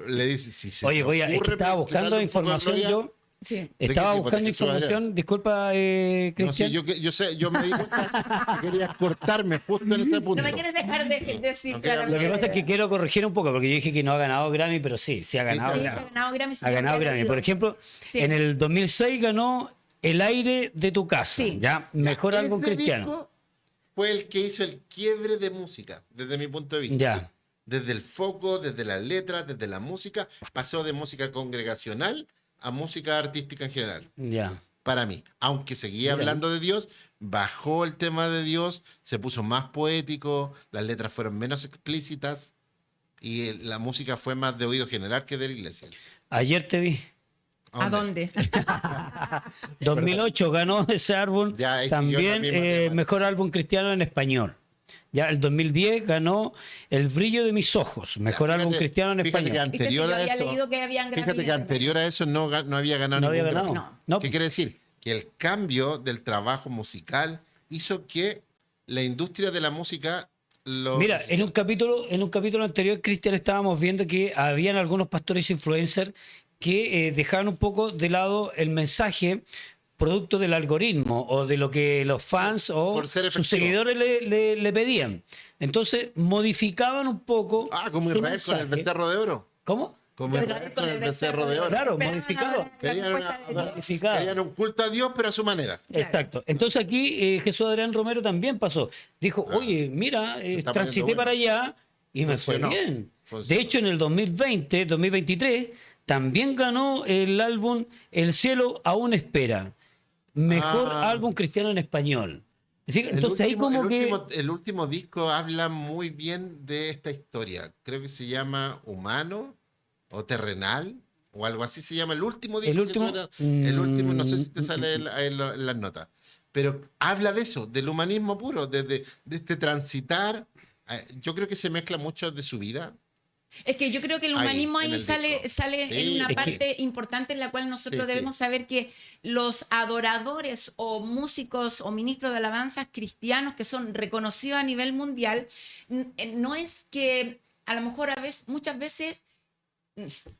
le dicen, si se Oye, te es que ocurre estaba buscando darle un poco de información gloria, yo. Sí. Estaba qué tipo? buscando ¿De Jesús, Adrián? información, disculpa, No, Cristian. sí, yo sé, yo me di cuenta que querías cortarme justo en ese punto. No me quieres dejar de decir No, claramente. Lo que pasa es que quiero corregir un poco, porque yo dije que no ha ganado Grammy, pero sí ha ganado sí, Sí, Grammy. ha ganado Grammy. sí, Ha ganado había Grammy. leído. Por ejemplo, Sí. en el 2006 ganó El aire de tu casa, Sí. ya mejor álbum Ese cristiano. disco fue el que hizo el quiebre de música, desde mi punto de vista. Ya, Desde el foco, desde las letras, desde la música, pasó de música congregacional a música artística en general. ya. Para mí, aunque seguía Mira. hablando de Dios, bajó el tema de Dios, se puso más poético, las letras fueron menos explícitas y la música fue más de oído general que de la iglesia. Ayer te vi. ¿A dónde? 2008 ganó ese álbum Ya, ahí siguió también la misma temática. mejor álbum cristiano en español. Ya el 2010 ganó El brillo de mis ojos, mejor Fíjate- álbum cristiano en fíjate español. que Es que si yo anterior a había eso, leído que habían fíjate Grammy que en- anterior a eso no había ganado No había ningún ganado. Grammy. No. ¿Qué quiere decir? Que el cambio del trabajo musical hizo que la industria de la música lo... Mira, en un capítulo anterior, Cristian, estábamos viendo que habían algunos pastores influencers que dejaban un poco de lado el mensaje producto del algoritmo o de lo que los fans o Por ser sus efectivo. seguidores le pedían. Entonces modificaban un poco. como su Israel con el mensaje. becerro de oro. ¿Cómo? Como Israel con el becerro de oro. Claro, Esperaban modificado. ahora la Querían, respuesta de Dios. modificado. querían un culto a Dios, pero a su manera. Exacto. Entonces aquí Jesús Adrián Romero también pasó. Dijo, oye, mira, está transité poniendo para bueno. allá y me fue Funcionó. bien. Funcionó. De hecho, en el 2023 también ganó el álbum El cielo aún espera. Mejor álbum cristiano en español. Fíjate, entonces ahí como que... El último disco habla muy bien de esta historia. Creo que se llama Humano o Terrenal o algo así se llama el último disco. El último, el último, no sé si te sale en las notas. Pero habla de eso, del humanismo puro, de este transitar. Yo creo que se mezcla mucho de su vida Es que yo creo que el Ahí, humanismo en ahí el sale, disco. sale Sí, en una Es que- parte importante en la cual nosotros Sí, sí. debemos saber que los adoradores o músicos o ministros de alabanzas cristianos que son reconocidos a nivel mundial, no es que a lo mejor muchas veces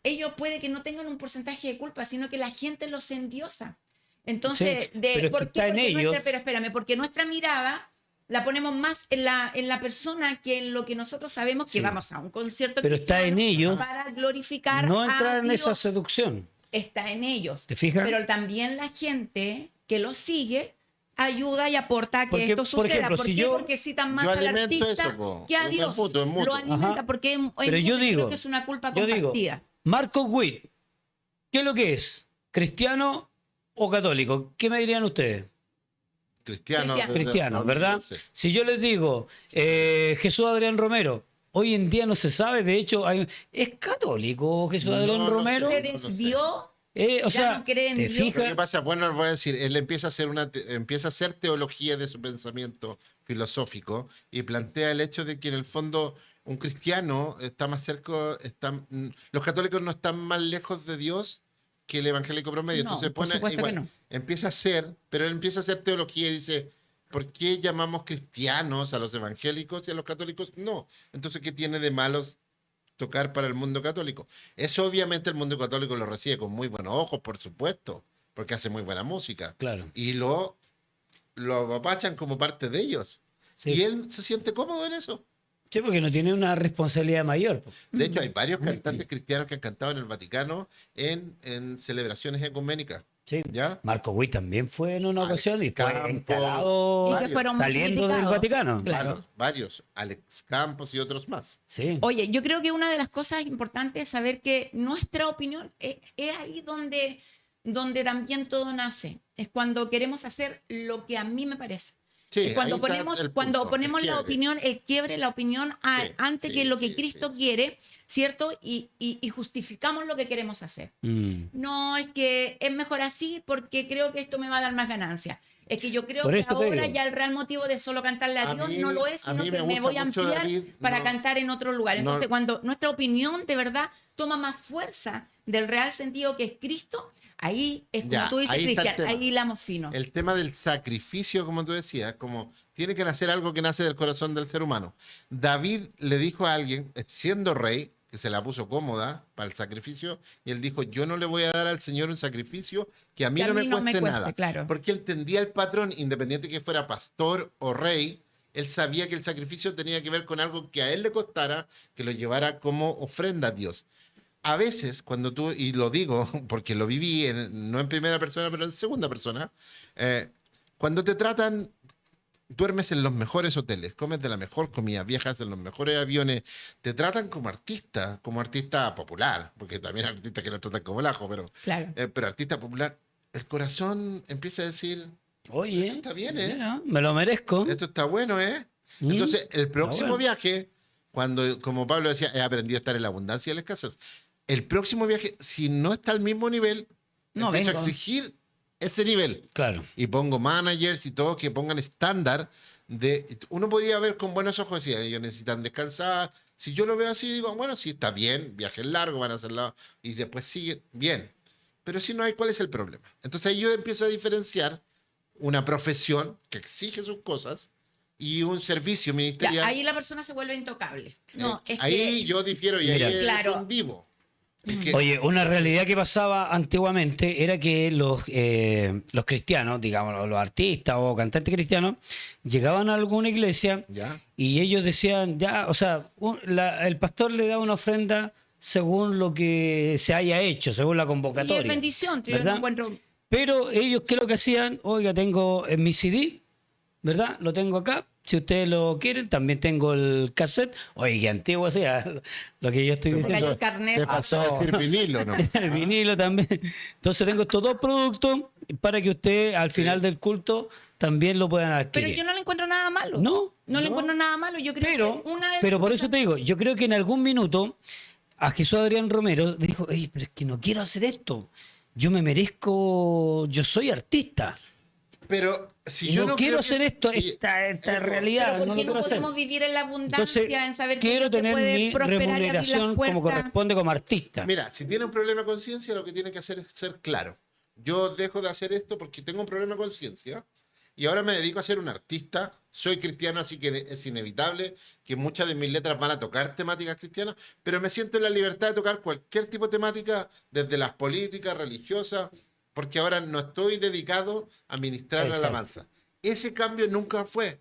ellos puede que no tengan un porcentaje de culpa, sino que la gente los endiosa. Entonces, Sí, pero es que ¿por qué? está en ellos. Pero espérame, porque nuestra mirada la ponemos más en la persona que en lo que nosotros sabemos que Sí. vamos a un concierto Pero está en cristiano ellos para glorificar no a entrar en esa Dios. seducción. Está en ellos. ¿Te fijas? Pero también la gente que los sigue ayuda y aporta a que Porque, esto por suceda. ejemplo, ¿Por si qué? yo- Porque citan más Yo al alimento artista eso, po. que a Es Dios. mutuo, es mutuo. Lo alimenta Ajá. porque Pero yo digo, creo que es una culpa yo digo, compartida. Marcos Witt, ¿qué es lo que es? ¿Cristiano o católico? ¿Qué me dirían ustedes? Cristiano. Cristiano, ¿verdad? Sí. Si yo les digo Jesús Adrián Romero, hoy en día no se sabe, de hecho, ¿es católico Jesús No, Adrián no Romero? sé. Se desvió. O ya sea, no cree en ¿te Dios. Lo fijas? que pasa, bueno, les voy a decir, él empieza a hacer teología de su pensamiento filosófico y plantea el hecho de que en el fondo un cristiano está más cerca, los católicos no están más lejos de Dios que el evangélico promedio. No, Entonces por supuesto que no. empieza a hacer, pero él empieza a hacer teología y dice, ¿por qué llamamos cristianos a los evangélicos y a los católicos no? Entonces, ¿qué tiene de malos tocar para el mundo católico? Eso obviamente el mundo católico lo recibe con muy buenos ojos, por supuesto, porque hace muy buena música. Claro. Y lo apapachan como parte de ellos. Sí. Y él se siente cómodo en eso. Sí, porque no tiene una responsabilidad mayor. Po. De hecho, hay varios cantantes cristianos que han cantado en el Vaticano en celebraciones ecuménicas. Sí. ¿Ya? Marcos Witt también fue en una Alex ocasión y fue Campos, instalado Y que fueron muy saliendo del criticados. Vaticano. Claro. Varios. Alex Campos y otros más. Sí. Oye, yo creo que una de las cosas importantes es saber que nuestra opinión es ahí donde también todo nace. Es cuando queremos hacer lo que a mí me parece. Sí, Es cuando ahí está ponemos, el cuando punto, ponemos el la quiebre. opinión, el quiebre, la opinión Sí, antes sí, que lo que sí, Cristo sí. quiere, ¿cierto? Y justificamos lo que queremos hacer. Mm. No, es que es mejor así porque creo que esto me va a dar más ganancia. Es que yo creo Por que eso te ahora digo. ya el real motivo de solo cantarle a A Dios mí- no lo es, a sino mí que me me voy a gusta mucho, ampliar David, para no- cantar en otro lugar. no- Entonces, cuando nuestra opinión de verdad toma más fuerza del real sentido que es Cristo, ahí es como Ya, tú dices, ahí está el Cristian, tema. ahí hilamos fino. El tema del sacrificio, como tú decías, como tiene que nacer algo que nace del corazón del ser humano. David le dijo a alguien, siendo rey, que se la puso cómoda para el sacrificio, y él dijo, yo no le voy a dar al Señor un sacrificio que a mí Que a no mí me no me cueste cueste, nada. claro. Porque él entendía el patrón, independiente que fuera pastor o rey, él sabía que el sacrificio tenía que ver con algo que a él le costara, que lo llevara como ofrenda a Dios. A veces, cuando tú, y lo digo porque lo viví, no en primera persona, pero en segunda persona, cuando te tratan, duermes en los mejores hoteles, comes de la mejor comida, viajas en los mejores aviones, te tratan como artista popular, porque también hay artistas que nos tratan como el ajo, Claro. pero artista popular, el corazón empieza a decir, Oye, esto está bien, ¿eh? mira, me lo merezco. Esto está bueno, ¿eh? Mm, Entonces, el próximo bueno. viaje, cuando, como Pablo decía, he aprendido a estar en la abundancia y en las casas. El próximo viaje, si no está al mismo nivel, No empiezo a vengo. exigir ese nivel. Claro. Y pongo managers y todos que pongan estándar de... Uno podría ver con buenos ojos, decir, ellos necesitan descansar. Si yo lo veo así, digo, bueno, sí, está bien, viajes largos, van a hacer lado, y después sigue, bien. Pero si no hay, ¿cuál es el problema? Entonces ahí yo empiezo a diferenciar una profesión que exige sus cosas y un servicio Ya, ministerial. ahí la persona se vuelve intocable. No, es ahí que yo difiero y Mira. ahí Claro. es un divo. Es que- Oye, una realidad que pasaba antiguamente era que los cristianos, digamos, los artistas o cantantes cristianos, llegaban a alguna iglesia ¿Ya? y ellos decían, ya, o sea, el pastor le da una ofrenda según lo que se haya hecho, según la y convocatoria. es bendición, yo no ¿verdad? encuentro. Pero ellos, ¿qué es lo que hacían? Oiga, tengo en mi CD, ¿verdad? Lo tengo acá. Si ustedes lo quieren, también tengo el cassette. Oye, qué antiguo sea lo que yo estoy cayó diciendo. el carnet. Te faltó decir vinilo, ¿no? El vinilo también. Entonces tengo estos dos productos para que usted al final del culto también lo puedan adquirir. Pero yo no le encuentro nada malo. No, No le no. encuentro nada malo. Yo creo Pero, que una de las pero por cosas- eso te digo, yo creo que en algún minuto a Jesús Adrián Romero dijo, "Ey, pero es que no quiero hacer esto. Yo me merezco, yo soy artista. Pero si Y yo no no quiero creo que hacer esto, si- esta Eco, realidad. Pero ¿por No qué lo no quiero hacer. podemos vivir en la abundancia, Entonces, en saber que quiero Dios te tener puede mi prosperar y abrir las remuneración como puertas? corresponde como artista. Mira, si tiene un problema de conciencia, lo que tiene que hacer es ser claro. Yo dejo de hacer esto porque tengo un problema de conciencia y ahora me dedico a ser un artista. Soy cristiano, así que es inevitable que muchas de mis letras van a tocar temáticas cristianas, pero me siento en la libertad de tocar cualquier tipo de temática, desde las políticas, religiosas, porque ahora no estoy dedicado a ministrar la Exacto. alabanza. Ese cambio nunca fue.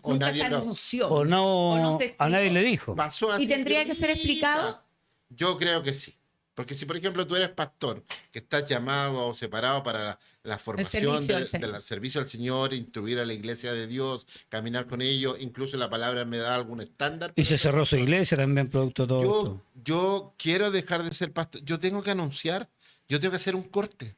O Nunca nadie se lo anunció. O O no no, se a nadie explicó. le dijo. pasó así. ¿Y tendría que ser explicado? piolita. Yo creo que sí. Porque si, por ejemplo, tú eres pastor, que estás llamado o separado para la formación servicio al Señor. del servicio al Señor, instruir a la iglesia de Dios, caminar con ellos, incluso la palabra me da algún estándar. Y para se ser cerró su pastor. iglesia también, producto de todo esto. Yo quiero dejar de ser pastor. Yo tengo que anunciar, yo tengo que hacer un corte.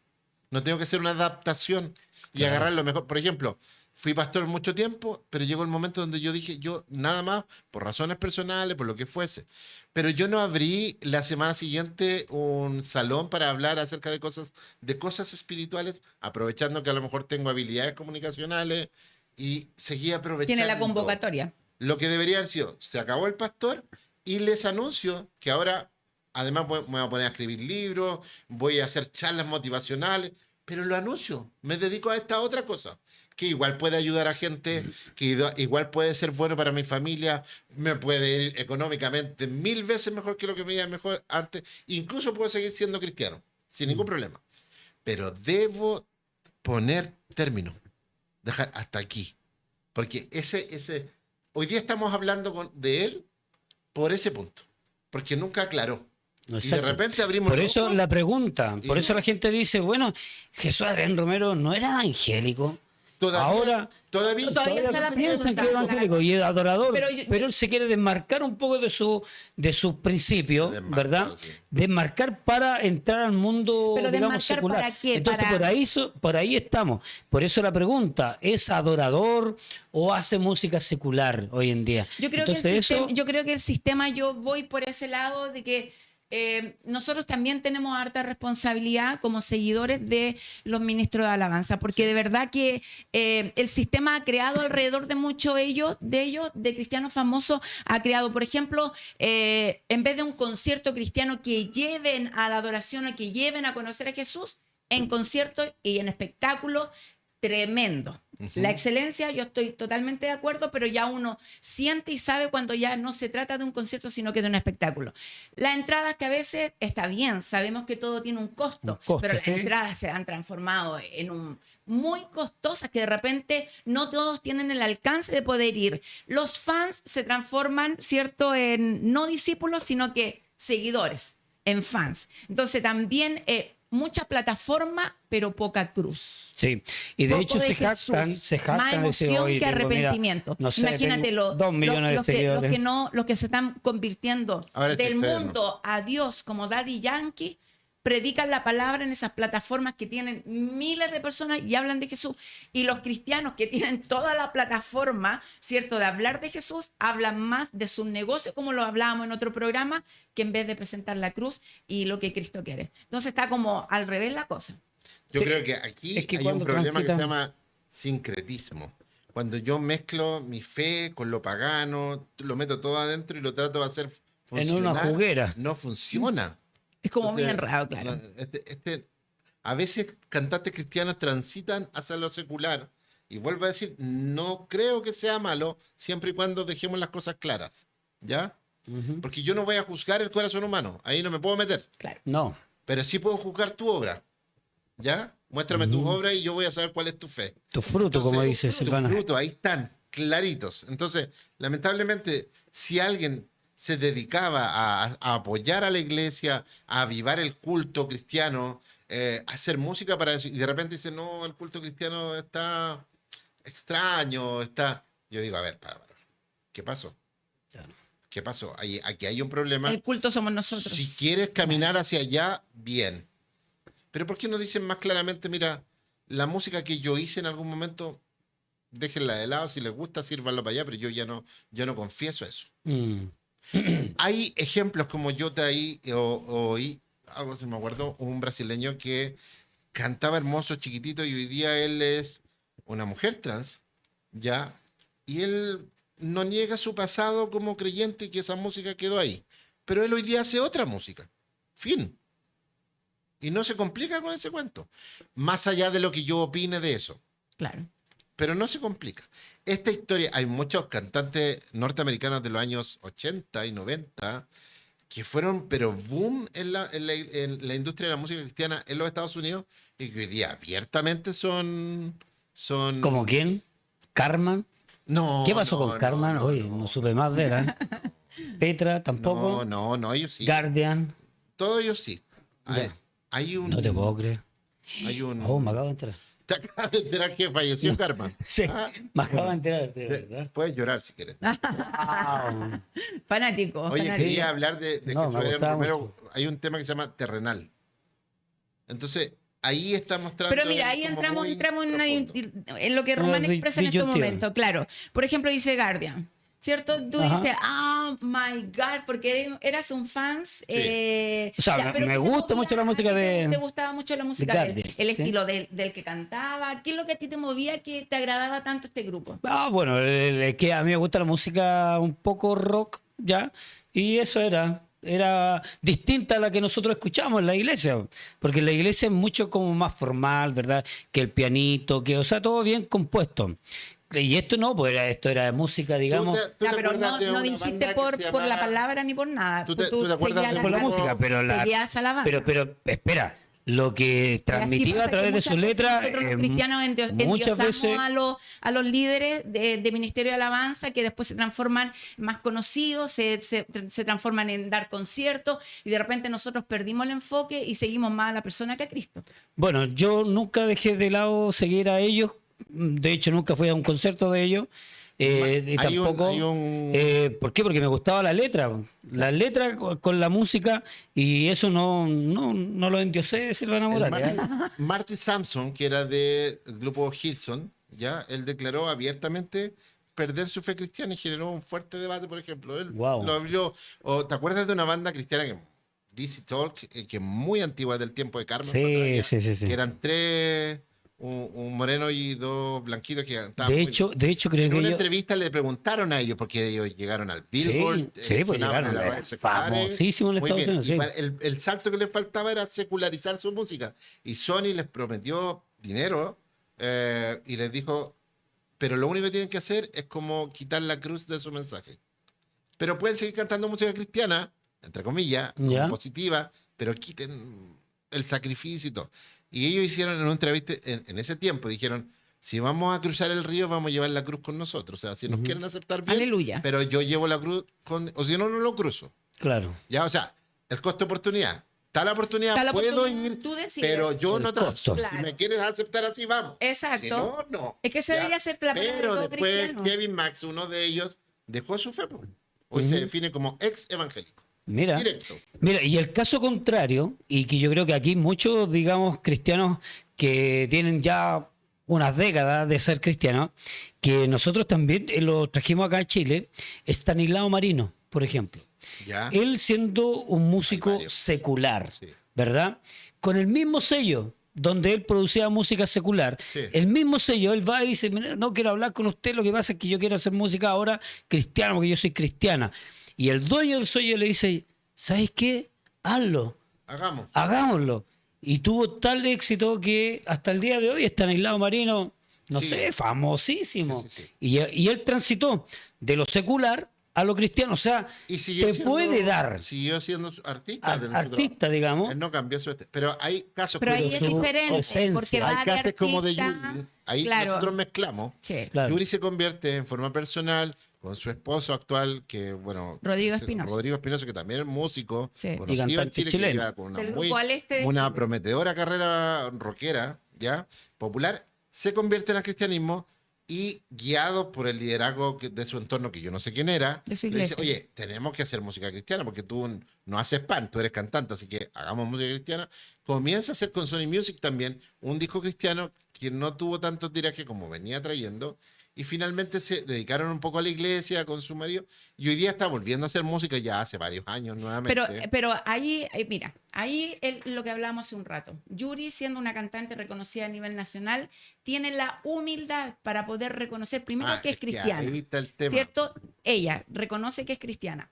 No tengo que hacer una adaptación y Claro. agarrar lo mejor. Por ejemplo, fui pastor mucho tiempo, pero llegó el momento donde yo dije, yo nada más, por razones personales, por lo que fuese. Pero yo no abrí la semana siguiente un salón para hablar acerca de cosas espirituales, aprovechando que a lo mejor tengo habilidades comunicacionales y seguí aprovechando. Tiene la convocatoria. Lo que debería haber sido, se acabó el pastor y les anuncio que ahora, además me voy a poner a escribir libros, voy a hacer charlas motivacionales, pero lo anuncio, me dedico a esta otra cosa, que igual puede ayudar a gente, que igual puede ser bueno para mi familia, me puede ir económicamente 1000 veces mejor que lo que me iba mejor antes, incluso puedo seguir siendo cristiano, sin ningún problema. Pero debo poner término, dejar hasta aquí, porque hoy día estamos hablando de él por ese punto, porque nunca aclaró. Y de Exacto. repente abrimos Por los eso ojos la pregunta, por y- eso la gente dice, bueno, Jesús Adrián Romero no era evangélico. Ahora todavía Todavía está la piensan que es pregunta. evangélico y es adorador, Pero pero, yo- él se quiere desmarcar un poco de su principio, Se desmarca, ¿verdad? sí. Desmarcar para entrar al mundo, Pero digamos, desmarcar secular. ¿para qué? Entonces, Para- por ahí estamos. Por eso la pregunta, ¿es adorador o hace música secular hoy en día? Yo creo, que el Entonces, sistema, yo creo que el sistema, yo voy por ese lado de que nosotros también tenemos harta responsabilidad como seguidores de los ministros de alabanza, porque de verdad que el sistema ha creado alrededor de muchos de ellos, de cristianos famosos, ha creado, por ejemplo, en vez de un concierto cristiano que lleven a la adoración o que lleven a conocer a Jesús, en conciertos y en espectáculos, tremendo. La excelencia, yo estoy totalmente de acuerdo, pero ya uno siente y sabe cuando ya no se trata de un concierto, sino que de un espectáculo. Las entradas que a veces está bien, sabemos que todo tiene un costo, pero las sí. entradas se han transformado en muy costosas que de repente no todos tienen el alcance de poder ir. Los fans se transforman, ¿cierto?, en no discípulos, sino que seguidores, en fans. Entonces también mucha plataforma, pero poca cruz. sí, y de Poco hecho de se Jesús, jactan más de decir, emoción "Hoy que tengo, mira, arrepentimiento". no sé, Imagínate tengo 2 millones de seguidores. los que se están convirtiendo Ahora es del externo. mundo a Dios como Daddy Yankee, predican la palabra en esas plataformas que tienen miles de personas y hablan de Jesús. Y los cristianos que tienen toda la plataforma, ¿cierto?, de hablar de Jesús, hablan más de sus negocios, como lo hablábamos en otro programa, que en vez de presentar la cruz y lo que Cristo quiere. Entonces está como al revés la cosa. Yo Sí. creo que aquí Es que hay un cuando problema que se transitan- llama sincretismo. Cuando yo mezclo mi fe con lo pagano, lo meto todo adentro y lo trato de hacer En funcionar. una juguera. No funciona. Es como Entonces, bien raro, claro. A veces cantantes cristianos transitan hacia lo secular. Y vuelvo a decir, no creo que sea malo siempre y cuando dejemos las cosas claras. ¿Ya? Porque yo no voy a juzgar el corazón humano. Ahí no me puedo meter. Claro. No, Pero sí puedo juzgar tu obra. ¿Ya? Muéstrame tus obras y yo voy a saber cuál es tu fe. tu fruto, como dice tus Silvana. frutos, ahí están, claritos. Entonces, lamentablemente, si alguien se dedicaba a apoyar a la iglesia, a avivar el culto cristiano, a hacer música para eso, y de repente dice, no, el culto cristiano está extraño, está... Yo digo, a ver, para. ¿Qué pasó? Claro. ¿Qué pasó? Aquí hay un problema. El culto somos nosotros. Si quieres caminar hacia allá, bien. Pero ¿por qué no dicen más claramente, mira, la música que yo hice en algún momento, déjenla de lado, si les gusta, sírvanlo para allá, pero yo no confieso eso. Mm. Hay ejemplos como yo te ahí oí, algo se me acuerdo, un brasileño que cantaba hermoso, chiquitito, y hoy día él es una mujer trans, ¿ya? Y él no niega su pasado como creyente y que esa música quedó ahí. Pero él hoy día hace otra música. Fin. Y no se complica con ese cuento. Más allá de lo que yo opine de eso. Claro. Pero no se complica. Esta historia, hay muchos cantantes norteamericanos de los años 80 y 90 que fueron, pero boom en la industria de la música cristiana en los Estados Unidos y que hoy día abiertamente son. ¿Como quién? ¿Carmen? No. ¿Qué pasó con Carmen? No, Oye, no supe más de ella. Petra, tampoco. No, ellos sí. Guardian. Todos ellos sí. Hay, Ya. hay un. No te puedo creer. Hay un. Oh, me acabo de enterar. Te acabas de enterar que falleció Carmen. Sí, Ah, me acabo de enterar, de te- verdad. puedes llorar si quieres. Wow. Fanático. Oye, fanático. quería hablar de No, Jesús me Adrián gustaba Romero. mucho. Hay un tema que se llama terrenal. Entonces, ahí está mostrando. Pero mira, ahí como entramos muy en, profundo. en lo que Román Una expresa en este disyuntiva. momento. Claro. Por ejemplo, dice Guardian. ¿Cierto? Tú Ajá. dices, oh my God, porque eras un fans. O sea, pero me ¿qué te gusta movía? mucho la música ¿A ti de- te gustaba mucho la música de él? Guardian, El sí. estilo del que cantaba. ¿Qué es lo que a ti te movía que te agradaba tanto este grupo? Ah, bueno, que a mí me gusta la música un poco rock, ¿ya? Y eso era distinta a la que nosotros escuchamos en la iglesia, porque en la iglesia es mucho como más formal, ¿verdad? Que el pianito, o sea, todo bien compuesto. Y esto no, pues esto era de música, digamos, ¿Tú Ya, te pero acuerdas no, de no una dijiste banda que por se la llamaba- palabra ni por nada. ¿Tú te acuerdas seguías de por la grupo- música, pero seguías a la banda. pero espera, lo que Y así transmitía pasa a que través de muchas su veces letra, nosotros los cristianos muchas endiosamos veces a los líderes de ministerio de alabanza que después se transforman más conocidos, se transforman en dar conciertos y de repente nosotros perdimos el enfoque y seguimos más a la persona que a Cristo. bueno, yo nunca dejé de lado seguir a ellos. De hecho, nunca fui a un concierto de ellos. Y hay tampoco. ¿Por qué? Porque me gustaba la letra. La letra con la música. Y eso no lo endiosé, se lo enamoré. Marty Sampson, que era del grupo Hillsong, ya, él declaró abiertamente perder su fe cristiana y generó un fuerte debate, por ejemplo. Él Wow. lo abrió. O, ¿te acuerdas de una banda cristiana que DC Talk, que es muy antigua del tiempo de Carmen? Sí, para atrás, ya, sí. Que eran tres, un moreno y dos blanquitos que cantaban De muy hecho, bien. de hecho, creo En que una ellos. entrevista le preguntaron a ellos, porque ellos llegaron al Billboard, Sí, pues sonaban llegaron, en las era redes seculares, famosísimo en muy Estados bien. Unidos, Y sí. para el salto que les faltaba era secularizar su música. Y Sony les prometió dinero y les dijo, pero lo único que tienen que hacer es como quitar la cruz de su mensaje. Pero pueden seguir cantando música cristiana, entre comillas, como Ya. positiva, pero quiten el sacrificio y todo. Y ellos hicieron en una entrevista, en ese tiempo, dijeron, si vamos a cruzar el río, vamos a llevar la cruz con nosotros. O sea, si nos quieren aceptar bien, Aleluya. pero yo llevo la cruz con... O si no, no lo cruzo. Claro. Ya, o sea, el costo de oportunidad. Está la oportunidad, Está la puedo oportunidad, ir, tú decides. pero yo El no costo. transo. Claro. Si me quieres aceptar así, vamos. Exacto. Si no, no. Es que esa Ya. debería ser la palabra de Pero todo después cristiano. Kevin Max, uno de ellos, dejó su fe. Pues. Hoy se define como ex evangélico. Mira, Directo. mira, y el caso contrario, y que yo creo que aquí muchos, digamos, cristianos que tienen ya unas décadas de ser cristianos, que nosotros también lo trajimos acá a Chile, Estanislao Marino, por ejemplo. Ya. Él siendo un músico varios. secular, Sí. ¿verdad? Con el mismo sello donde él producía música secular, Sí. el mismo sello, él va y dice, "Mira, no quiero hablar con usted, lo que pasa es que yo quiero hacer música ahora cristiana, porque yo soy cristiana. Y el dueño del sello le dice, ¿sabes qué? Hazlo, Hagamos. hagámoslo. Y tuvo tal éxito que hasta el día de hoy Estanislao Marino, no Sí. sé, famosísimo. Sí, sí, sí. Y él transitó de lo secular a lo cristiano. O sea, Y siguió te siendo- puede dar Siguió siendo artista. de nosotros. artista, digamos. Él no cambió su... Pero hay casos Pero ahí es su diferente, esencia. porque va hay de casos como de artista. Yuri. Ahí Claro. nosotros mezclamos. Sí. Claro. Yuri se convierte en forma personal con su esposo actual, que bueno... Rodrigo Espinosa. Rodrigo Espinosa, que también es músico, Sí. Y conocido en cantante Chile, que chileno. lleva con una, Del muy, grupo Al Este de una Chile. prometedora carrera rockera, ¿ya? Popular, se convierte en el cristianismo y guiado por el liderazgo de su entorno, que yo no sé quién era, De su le dice, iglesia. oye, tenemos que hacer música cristiana, porque tú no haces pan, tú eres cantante, así que hagamos música cristiana. Comienza a hacer con Sony Music también un disco cristiano que no tuvo tanto tiraje como venía trayendo, y finalmente se dedicaron un poco a la iglesia con su marido y hoy día está volviendo a hacer música ya hace varios años nuevamente. Pero ahí, mira, ahí lo que hablábamos hace un rato. Yuri, siendo una cantante reconocida a nivel nacional, tiene la humildad para poder reconocer primero que es cristiana. Ahí está el tema. ¿Cierto? Ella reconoce que es cristiana.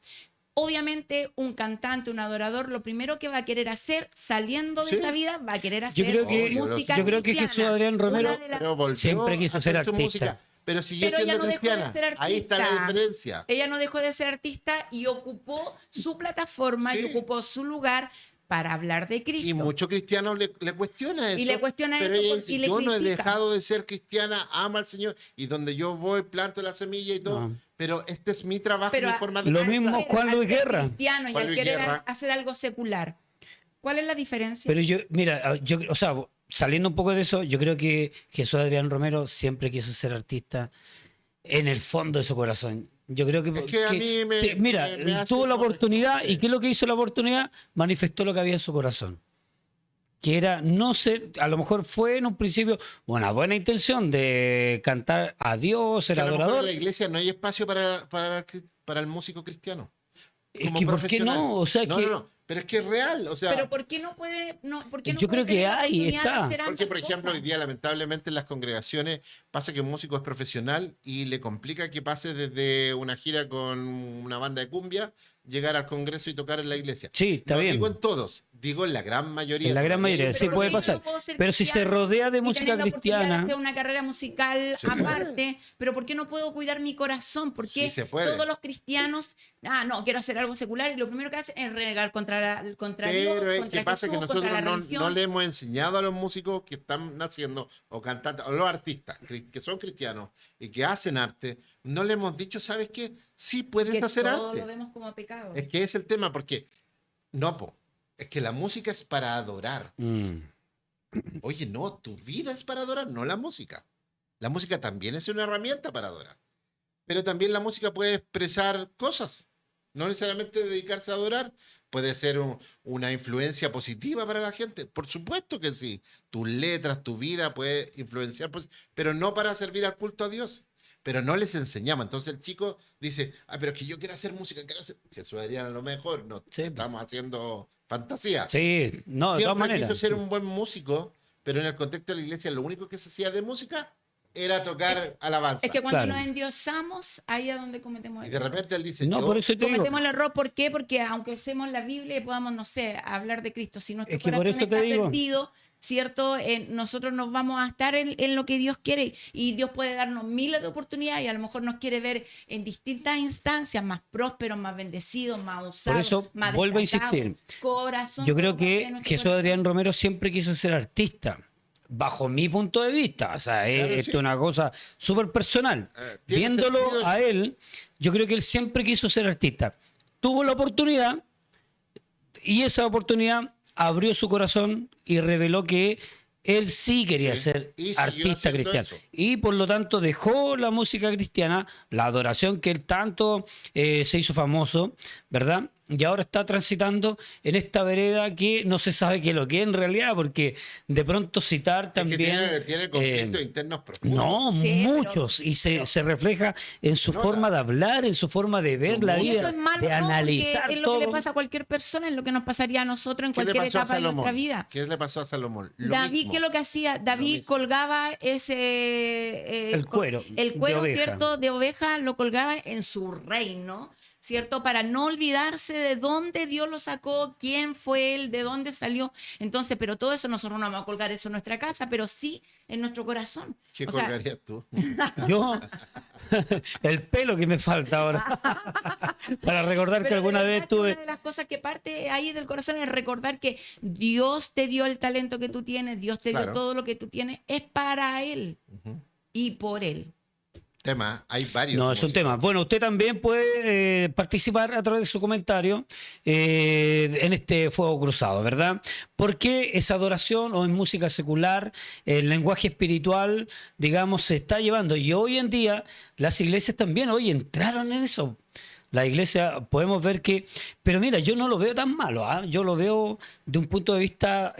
Obviamente, un cantante, un adorador, lo primero que va a querer hacer, saliendo de Sí. esa vida, va a querer hacer creo que- música yo creo que cristiana. Jesús Adrián Romero Una de las- Pero volvió siempre quiso a ser hacer su artista. música, pero siguió Pero ella siendo no dejó de cristiana. ser artista. Ahí está la diferencia. Ella no dejó de ser artista y ocupó su plataforma y Sí. ocupó su lugar para hablar de Cristo. Y muchos cristianos le cuestiona eso. Y le cuestiona pero eso ella porque- dice, y le yo no he critica. dejado de ser cristiana, ama al Señor. Y donde yo voy, planto la semilla y todo. No. Pero este es mi trabajo, Pero mi forma de Lo al mismo ser- Juan al Luis ser Guerra. cristiano y Juan al Luis querer Guerra. hacer algo secular. ¿Cuál es la diferencia? Pero yo, mira, o sea, saliendo un poco de eso, yo creo que Jesús Adrián Romero siempre quiso ser artista en el fondo de su corazón. Yo creo que, Es que a mí mira, me hace tuvo la correcto, oportunidad sí. y ¿qué es lo que hizo la oportunidad? Manifestó lo que había en su corazón. Que era no ser, a lo mejor fue en un principio una buena intención de cantar a Dios, ser Que a lo mejor adorador. en la iglesia no hay espacio para el músico cristiano. Es como que ¿por qué profesional. no? O sea, No, pero es que es real. O sea, Pero ¿por qué no puede? No, ¿por qué no Yo puede creo que tener la hay, oportunidad de está. hacer porque, ambas por ejemplo, cosas? hoy día lamentablemente en las congregaciones pasa que un músico es profesional y le complica que pase desde una gira con una banda de cumbia, llegar al congreso y tocar en la iglesia. Sí, está no bien. digo en todos, digo en la gran mayoría. En la gran Todavía hay mayoría, un sí, Pero puede problema. ¿por qué yo pasar. puedo ser Pero si se cristiano rodea de y música tener la oportunidad de cristiana, hacer una carrera musical Se puede. aparte, pero ¿por qué no puedo cuidar mi corazón? ¿Por qué Sí se puede. todos los cristianos, no, quiero hacer algo secular y lo primero que hacen es renegar contra Dios, Pero es contra que pasa que Jesús, contra nosotros la no religión? le hemos enseñado a los músicos que están naciendo, o cantantes, o los artistas que son cristianos y que hacen arte, no le hemos dicho, ¿sabes qué? Sí puedes Que hacer todo arte. lo vemos como pecado. Es que es el tema, porque es que la música es para adorar. Oye, no, tu vida es para adorar, no la música. La música también es una herramienta para adorar. Pero también la música puede expresar cosas. No necesariamente dedicarse a adorar. Puede ser una influencia positiva para la gente. Por supuesto que sí. Tus letras, tu vida puede influenciar, pero no para servir al culto a Dios. Pero no les enseñamos. Entonces el chico dice, pero es que yo quiero hacer música, quiero hacer... Jesús Adrián a lo mejor, no Sí. estamos haciendo fantasía. sí, no, de todas Siempre quiso maneras. ser un buen músico, pero en el contexto de la iglesia lo único que se hacía de música era tocar alabanza. Es que cuando Claro. nos endiosamos, ahí es donde cometemos Y el de error. repente él dice, No, yo- por eso te digo. Cometemos el error, ¿por qué? Porque aunque usemos la Biblia y podamos, no sé, hablar de Cristo, si nuestro Es que por corazón esto te está digo. perdido, ¿cierto? Nosotros nos vamos a estar en lo que Dios quiere y Dios puede darnos miles de oportunidades y a lo mejor nos quiere ver en distintas instancias, más prósperos, más bendecidos, más usados, eso más vuelvo a destacados. insistir. Corazón, Yo creo todo parte de que nuestro Jesús corazón. Adrián Romero siempre quiso ser artista, bajo mi punto de vista. O sea, Claro, esto sí. es una cosa súper personal. Tiene Viéndolo sentido. a él, yo creo que él siempre quiso ser artista. Tuvo la oportunidad y esa oportunidad abrió su corazón y reveló que él sí quería Sí, ser y siguió artista haciendo cristiano. eso. Y por lo tanto dejó la música cristiana, la adoración que él tanto se hizo famoso, ¿verdad? Y ahora está transitando en esta vereda que no se sabe qué es lo que es en realidad, porque de pronto citar es que también... tiene conflictos internos profundos. No, Sí, muchos. pero- Y se refleja en su Nota. forma de hablar, en su forma de ver la Y Y vida, eso es malo, de ¿no? Porque analizar es lo que le todo. pasa a cualquier persona, es lo que nos pasaría a nosotros en ¿Qué le cualquier pasó a etapa de nuestra Salomón? vida. ¿Qué le pasó a Salomón? Lo David, mismo. ¿qué es lo que hacía? David mismo. colgaba ese... El cuero El cuero, de oveja. ¿cierto? De oveja lo colgaba en su reino, ¿cierto? Para no olvidarse de dónde Dios lo sacó, quién fue él, de dónde salió. Entonces, pero todo eso nosotros no vamos a colgar eso en nuestra casa, pero sí en nuestro corazón. ¿Qué O sea, colgarías tú? Yo, el pelo que me falta ahora. Para recordar que pero de alguna verdad vez que tuve... una de las cosas que parte ahí del corazón es recordar que Dios te dio el talento que tú tienes, Dios te Claro. dio todo lo que tú tienes, es para Él y por Él. Tema, hay varios. No, es un músicos. tema. Bueno, usted también puede participar a través de su comentario en este fuego cruzado, ¿verdad? ¿Por qué esa adoración o en música secular, el lenguaje espiritual, digamos, se está llevando? Y hoy en día las iglesias también, hoy entraron en eso. la iglesia podemos ver que, pero mira, yo no lo veo tan malo, ¿ah? Yo lo veo de un punto de vista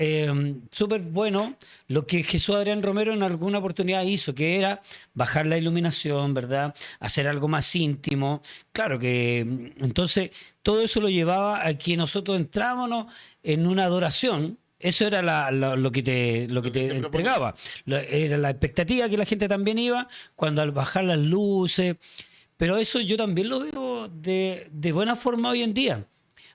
súper bueno, lo que Jesús Adrián Romero en alguna oportunidad hizo, que era bajar la iluminación, ¿verdad? Hacer algo más íntimo. Claro que entonces todo eso lo llevaba a que nosotros entrábamos en una adoración. Eso era lo que te que se proponía. entregaba. Era la expectativa que la gente también iba cuando al bajar las luces. Pero eso yo también lo veo de buena forma hoy en día.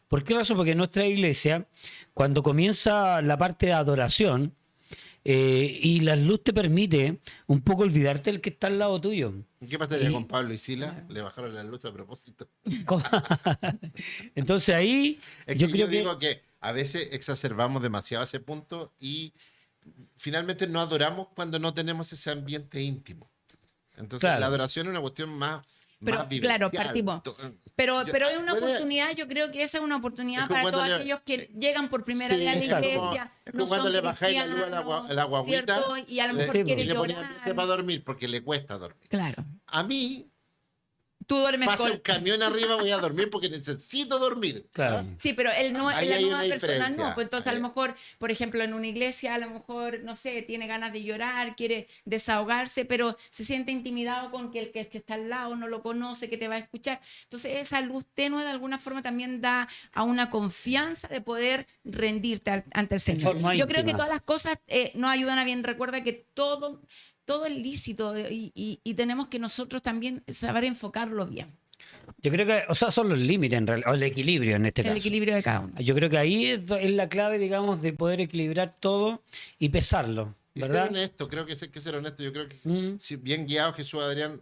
¿Por qué razón? Porque en nuestra iglesia, cuando comienza la parte de adoración y la luz te permite un poco olvidarte del que está al lado tuyo. ¿Qué pasaría con Pablo y Sila? Le bajaron la luz a propósito. Entonces ahí Es que yo digo que a veces exacerbamos demasiado ese punto y finalmente no adoramos cuando no tenemos ese ambiente íntimo. Entonces Claro. la adoración es una cuestión más Pero, vivencial. claro, partimos. Pero es una puede- oportunidad, yo creo que esa es una oportunidad Es como para cuando todos le- aquellos que llegan por primera Sí, vez a la es como- iglesia. es como cuando son le bajáis la luz a cristianos, la guaguita ¿cierto? Y a lo mejor Sí, quiere y le ponían llorar. triste para dormir porque le cuesta dormir. Claro. A mí, Tú duermes pasa con... un camión arriba, voy a dormir porque necesito dormir. Claro. Sí, pero Ahí la hay nueva una persona diferencia. no. Pues entonces a Ahí- lo mejor, por ejemplo, en una iglesia, a lo mejor, no sé, tiene ganas de llorar, quiere desahogarse, pero se siente intimidado con que el que está al lado no lo conoce, que te va a escuchar. Entonces esa luz tenue de alguna forma también da a una confianza de poder rendirte ante el Señor. forma Yo creo que íntima. todas las cosas nos ayudan a bien. Recuerda que todo es lícito y tenemos que nosotros también saber enfocarlo bien. Yo creo que, o sea, son los límites en realidad, o el equilibrio en este El caso. equilibrio de cada uno. Yo creo que ahí es la clave, digamos, de poder equilibrar todo y pesarlo, Y ser ¿verdad? honesto, creo que hay que ser honesto. Yo creo que Mm. si bien guiado Jesús Adrián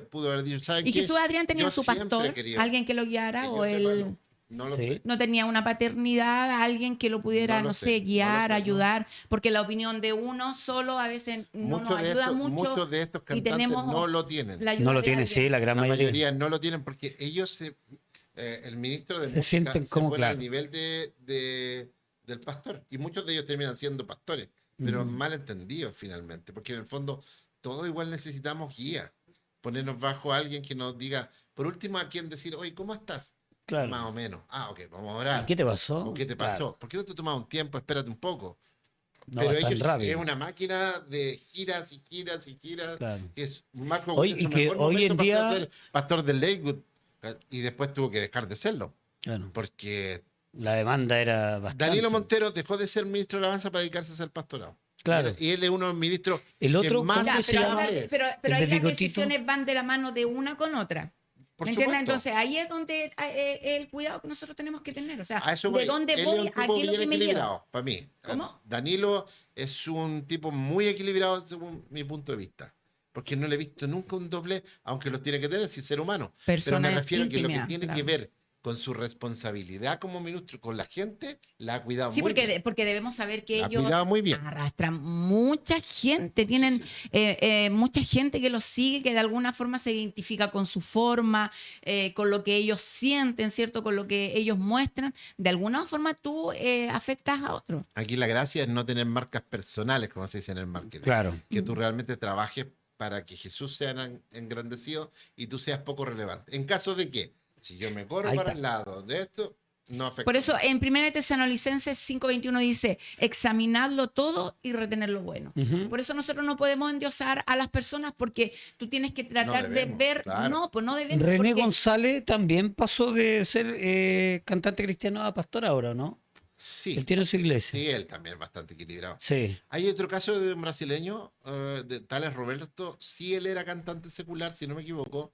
pudo haber dicho, ¿saben ¿Y qué? Jesús Adrián tenía Yo su siempre pastor? he querido ¿Alguien que lo guiara? que yo ¿O sepa, él no lo Sí. sé. no tenía una paternidad? ¿Alguien que lo pudiera, No lo no sé, sé, no lo guiar, sé, no. ayudar? Porque la opinión de uno solo a veces no nos ayuda mucho. Muchos de estos y cantantes tenemos no lo tienen. la ayuda No lo de tienen, alguien. sí, la gran La mayoría. mayoría no lo tienen porque ellos el ministro de Se música sienten se como, pone claro. al nivel del pastor y muchos de ellos terminan siendo pastores, pero mal entendidos finalmente, porque en el fondo todos igual necesitamos guía, ponernos bajo alguien que nos diga, por último a quien decir, oye, ¿cómo estás? Claro. Más o menos. Ah, ok, vamos a orar. ¿Y qué te pasó? ¿O qué te Claro. pasó? ¿Por qué no te tomas un tiempo? Espérate un poco. No Pero vas tan ellos rápido. es una máquina de giras y giras y giras. Claro. Que es Marco Hoy- Witt en y su que mejor hoy momento en pasó día- a ser pastor de Lakewood y después tuvo que dejar de serlo. Claro. Porque La demanda era bastante. Danilo Montero dejó de ser ministro de alabanza para dedicarse a ser pastorado. Claro. Y él es uno de los ministros El otro, que más ¿cómo Ya, se pero, llama? ahí es. pero El ahí de las bigotito. decisiones van de la mano de una con otra. Por ¿Me entiendes? supuesto. Entonces ahí es donde el cuidado que nosotros tenemos que tener. O sea, A eso de voy. dónde Él es voy, un a tipo qué es lo bien que me lleva. equilibrado, para mí. ¿Cómo? Danilo es un tipo muy equilibrado según mi punto de vista. Porque no le he visto nunca un doble, aunque los tiene que tener, sin ser humano. Persona Pero me refiero a que lo que intimidad, tiene claro. que ver con su responsabilidad como ministro, con la gente, la ha cuidado Sí, muy porque, bien. porque debemos saber que La ha ellos cuidado muy bien. arrastran mucha gente, tienen mucha gente que los sigue, que de alguna forma se identifica con su forma, con lo que ellos sienten, ¿cierto? Con lo que ellos muestran. De alguna forma tú afectas a otro. Aquí la gracia es no tener marcas personales, como se dice en el marketing. Claro. Que tú realmente trabajes para que Jesús sea engrandecido y tú seas poco relevante. En caso de que, si yo me corro Ahí para está. el lado de esto, no afecta. Por eso en 1 Tesalonicenses 5:21 dice, examinadlo todo y retener lo bueno. Ujú. Por eso nosotros no podemos endiosar a las personas porque tú tienes que tratar debemos, de ver, claro. no, pues no debemos. René porque- González también pasó de ser cantante cristiano a pastor ahora, ¿no? Sí, Él tiene su iglesia. sí, él también es bastante equilibrado. Sí. Hay otro caso de un brasileño, de Tales Roberto, sí él era cantante secular, si no me equivoco,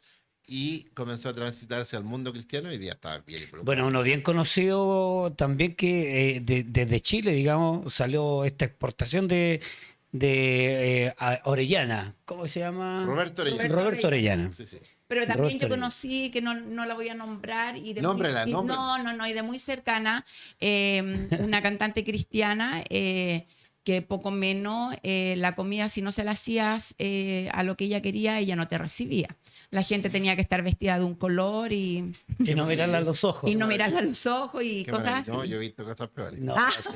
y comenzó a transitar hacia el mundo cristiano y ya está bien involucrado. Bueno, uno bien conocido también que desde Chile, digamos, salió esta exportación de Orellana. ¿Cómo se llama? Roberto Orellana. Roberto Orellana. Sí, sí. Pero también Roberto yo conocí, que no la voy a nombrar, y de Nómbrela, muy, y nómbrela. no, y de muy cercana, una cantante cristiana que poco menos la comida, si no se la hacías a lo que ella quería, ella no te recibía. La gente tenía que estar vestida de un color y Y no mirarla a los ojos. no mirarla a los ojos y Qué cosas maravilla. así. No, yo he visto cosas peores. No, sí.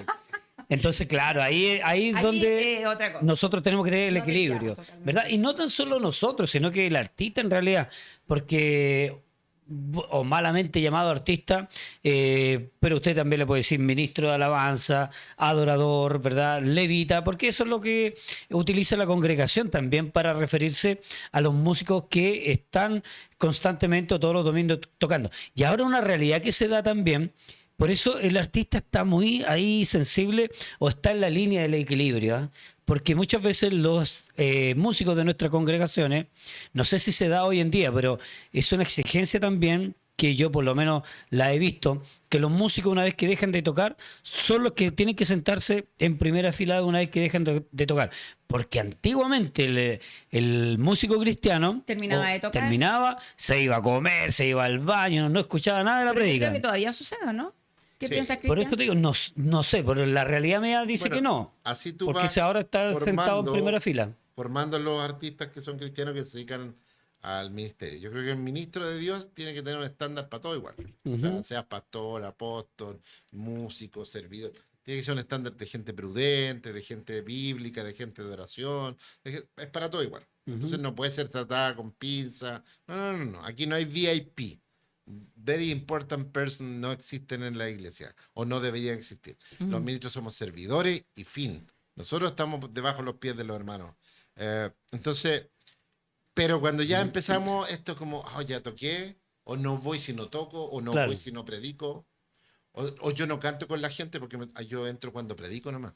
Entonces, claro, ahí es Ahí, donde otra cosa. nosotros tenemos que tener el No equilibrio, desviamos totalmente. ¿verdad? Y no tan solo nosotros, sino que el artista en realidad, porque o malamente llamado artista, pero usted también le puede decir ministro de alabanza, adorador, ¿verdad? Levita, porque eso es lo que utiliza la congregación también para referirse a los músicos que están constantemente o todos los domingos tocando. Y ahora una realidad que se da también. Por eso el artista está muy ahí sensible o está en la línea del equilibrio, ¿ah? Porque muchas veces los músicos de nuestras congregaciones, no sé si se da hoy en día, pero es una exigencia también que yo por lo menos la he visto, que los músicos una vez que dejan de tocar son los que tienen que sentarse en primera fila una vez que dejan de tocar. Porque antiguamente el músico cristiano Terminaba de tocar. terminaba, se iba a comer, se iba al baño, no escuchaba nada de la Pero yo creo prédica. que todavía sucede, ¿no? ¿Qué Sí. piensas, Por eso Cristian? te digo, no, no sé, pero la realidad mía dice Bueno, que no. así tú Porque vas si ahora está sentado en primera fila. formando los artistas que son cristianos que se dedican al ministerio. Yo creo que el ministro de Dios tiene que tener un estándar para todo igual. O sea, seas pastor, apóstol, músico, servidor. Tiene que ser un estándar de gente prudente, de gente bíblica, de gente de oración. Es para todo igual. Entonces no puede ser tratada con pinza. No. Aquí no hay VIP. Very important person no existen en la iglesia o no deberían existir. Los ministros somos servidores y fin. Nosotros estamos debajo de los pies de los hermanos. Entonces, pero cuando ya empezamos, esto es como, oh, ya toqué, o no voy si no toco, o no Claro. voy si no predico, o yo no canto con la gente porque yo entro cuando predico nomás.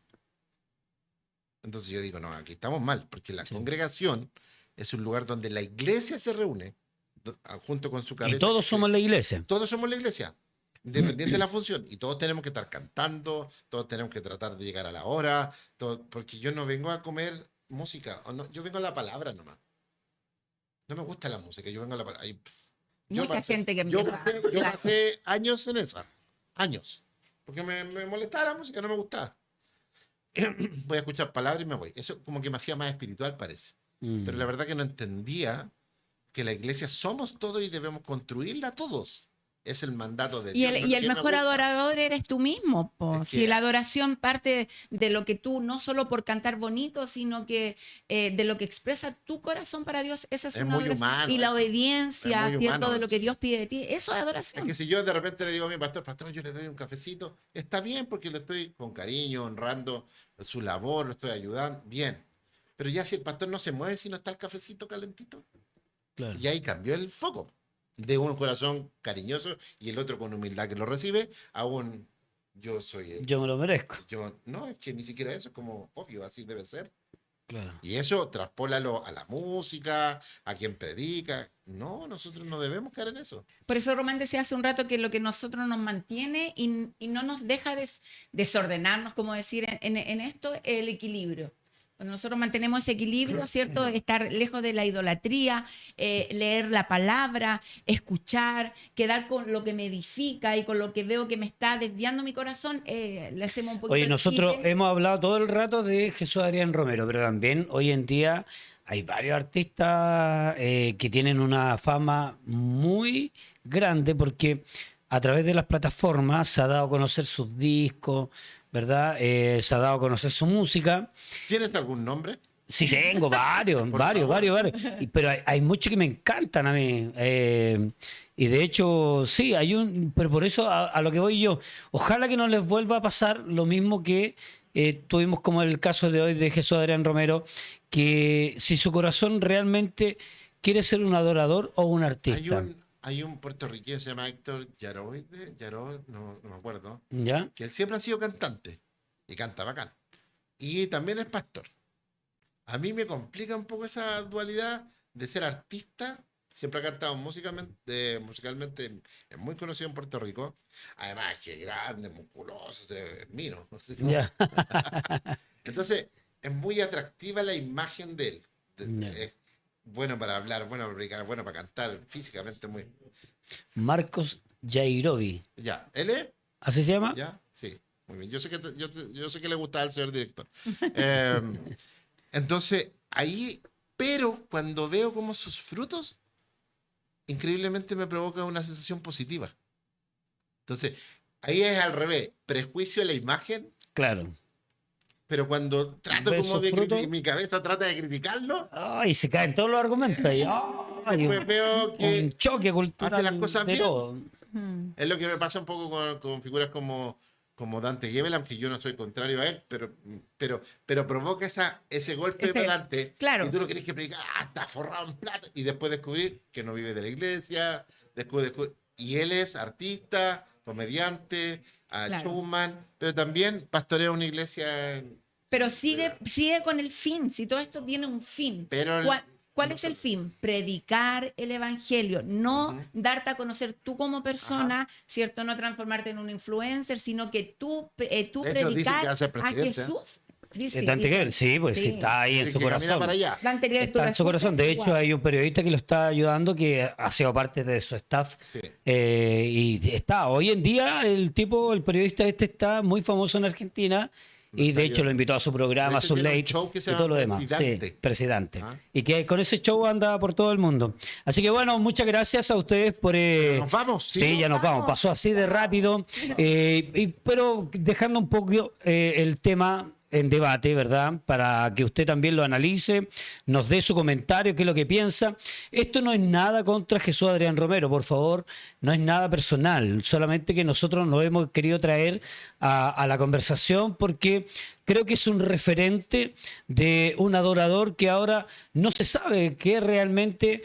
Entonces yo digo, no, aquí estamos mal, porque la congregación es un lugar donde la iglesia se reúne junto con su cabeza. Y todos somos la iglesia. Todos somos la iglesia, independiente de la función, y todos tenemos que estar cantando, todos tenemos que tratar de llegar a la hora, porque yo no vengo a comer música, o no, yo vengo a la palabra nomás. No me gusta la música, yo vengo a la palabra. Mucha gente que yo empieza pasé, yo la- pasé años en esa, años, porque me molestaba la música, no me gustaba. Voy a escuchar palabras y me voy. Eso como que me hacía más espiritual, parece. Pero la verdad que no entendía que la iglesia somos todos y debemos construirla todos. Es el mandato de Y Dios. el, no y es el que me mejor gusta. adorador eres tú mismo, po. Es Si que- la adoración parte de lo que tú, no solo por cantar bonito, sino que de lo que expresa tu corazón para Dios, esa es Es una muy adoración. humano Y la eso. obediencia, Es muy ¿cierto? humano De lo que eso. Dios pide de ti, eso es Es adoración. que si yo de repente le digo a mi pastor, pastor, yo le doy un cafecito, está bien porque le estoy con cariño, honrando su labor, lo estoy ayudando, bien. Pero ya si el pastor no se mueve, si no está el cafecito calentito, Claro. y ahí cambió el foco. De un corazón cariñoso y el otro con humildad que lo recibe, a un yo soy el, Yo me lo merezco. yo, no, es que ni siquiera eso es como obvio, así debe ser. Claro. Y eso traspólalo a la música, a quien predica. No, nosotros no debemos caer en eso. Por eso Román decía hace un rato que lo que nosotros nos mantiene y no nos deja desordenarnos, como decir, en esto, es el equilibrio. Cuando nosotros mantenemos ese equilibrio, ¿cierto? Estar lejos de la idolatría, leer la palabra, escuchar, quedar con lo que me edifica y con lo que veo que me está desviando mi corazón, le hacemos un poquito Oye, el nosotros quite. hemos hablado todo el rato de Jesús Adrián Romero, pero también hoy en día hay varios artistas que tienen una fama muy grande porque a través de las plataformas se ha dado a conocer sus discos, ¿verdad? Se ha dado a conocer su música. ¿Tienes algún nombre? Sí, tengo varios, Por varios, favor. varios. Pero hay muchos que me encantan a mí. Y de hecho, sí, pero por eso a lo que voy yo, ojalá que no les vuelva a pasar lo mismo que tuvimos como el caso de hoy de Jesús Adrián Romero, que si su corazón realmente quiere ser un adorador o un artista. Hay un puertorriqueño que se llama Héctor Yaroid, no me acuerdo, ¿Ya? que él siempre ha sido cantante y canta bacán. Y también es pastor. A mí me complica un poco esa dualidad de ser artista. Siempre ha cantado musicalmente, es muy conocido en Puerto Rico. Además, que grande, musculoso, mino. Así como- Ya. Entonces, es muy atractiva la imagen de él. Ya. Es bueno para hablar, bueno para predicar, bueno para cantar, físicamente muy. Marcos Jairovi. Ya, ¿él es? ¿Así se llama? Ya, sí. Muy bien. Yo sé que le gustaba al señor director. Entonces, ahí, pero cuando veo como sus frutos, increíblemente me provoca una sensación positiva. Entonces, ahí es al revés. Prejuicio a la imagen Claro. pero cuando trato Ve como esos de frutos. mi cabeza trata de criticarlo, Ay, se caen todos los argumentos ahí. Ay, pues veo un que choque cultural hace las cosas de bien. todo. Es lo que me pasa un poco con figuras como Dante Gebel, aunque yo no soy contrario a él, pero provoca ese golpe Ese- para adelante claro. y tú lo querés que predicar, está forrado en plata, y después descubrir que no vive de la iglesia, y él es artista, comediante, Claro. showman, pero también pastorea una iglesia. Pero sigue con el fin, si todo esto tiene un fin. Pero ¿Cuál es el fin? Predicar el evangelio, no darte a conocer tú como persona, ¿cierto? No transformarte en un influencer, sino que tú De hecho, dicen que predicar va a ser a presidente, ¿eh? Jesús. Dice, Dante dice. Gebel, sí, pues Sí. sí, está ahí en Así su que camina corazón. para allá. Dante Gebel, tu Está en su respuesta corazón. es De hecho, igual. hay un periodista que lo está ayudando que ha sido parte de su staff. Sí. Y está, hoy en día, el periodista está muy famoso en Argentina. Y está de hecho ayudando. lo invitó a su programa, De a hecho, su tiene un late show que se y todo llama lo demás. Presidente. Sí, presidente. Ah. Y que con ese show anda por todo el mundo. Así que bueno, muchas gracias a ustedes por... Nos vamos, ¿sí? Sí, ya nos vamos. Pasó así de rápido. Pero dejando un poco el tema en debate, ¿verdad? Para que usted también lo analice, nos dé su comentario, qué es lo que piensa. Esto no es nada contra Jesús Adrián Romero, por favor, no es nada personal, solamente que nosotros nos hemos querido traer a la conversación porque creo que es un referente de un adorador que ahora no se sabe qué realmente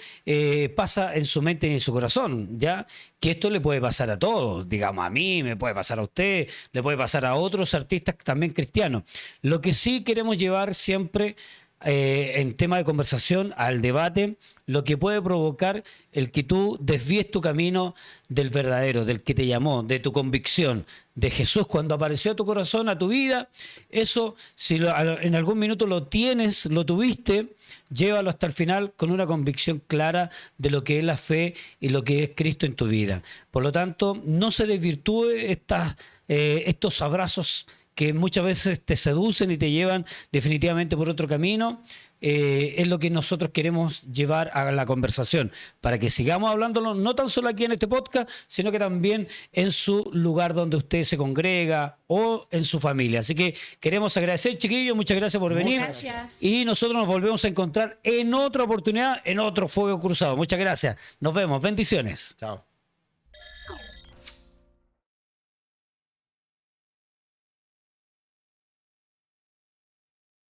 pasa en su mente y en su corazón, ¿ya? Que esto le puede pasar a todos, digamos a mí, me puede pasar a usted, le puede pasar a otros artistas también cristianos. Lo que sí queremos llevar siempre en tema de conversación al debate, lo que puede provocar el que tú desvíes tu camino del verdadero, del que te llamó, de tu convicción, de Jesús cuando apareció a tu corazón, a tu vida. Eso, si en algún minuto lo tienes, lo tuviste, llévalo hasta el final con una convicción clara de lo que es la fe y lo que es Cristo en tu vida. Por lo tanto, no se desvirtúe estos abrazos que muchas veces te seducen y te llevan definitivamente por otro camino. Es lo que nosotros queremos llevar a la conversación, para que sigamos hablándolo, no tan solo aquí en este podcast, sino que también en su lugar donde usted se congrega o en su familia. Así que queremos agradecer, chiquillos, muchas gracias por venir. gracias. Y nosotros nos volvemos a encontrar en otra oportunidad, en otro Fuego Cruzado. Muchas gracias. Nos vemos. Bendiciones. Chao.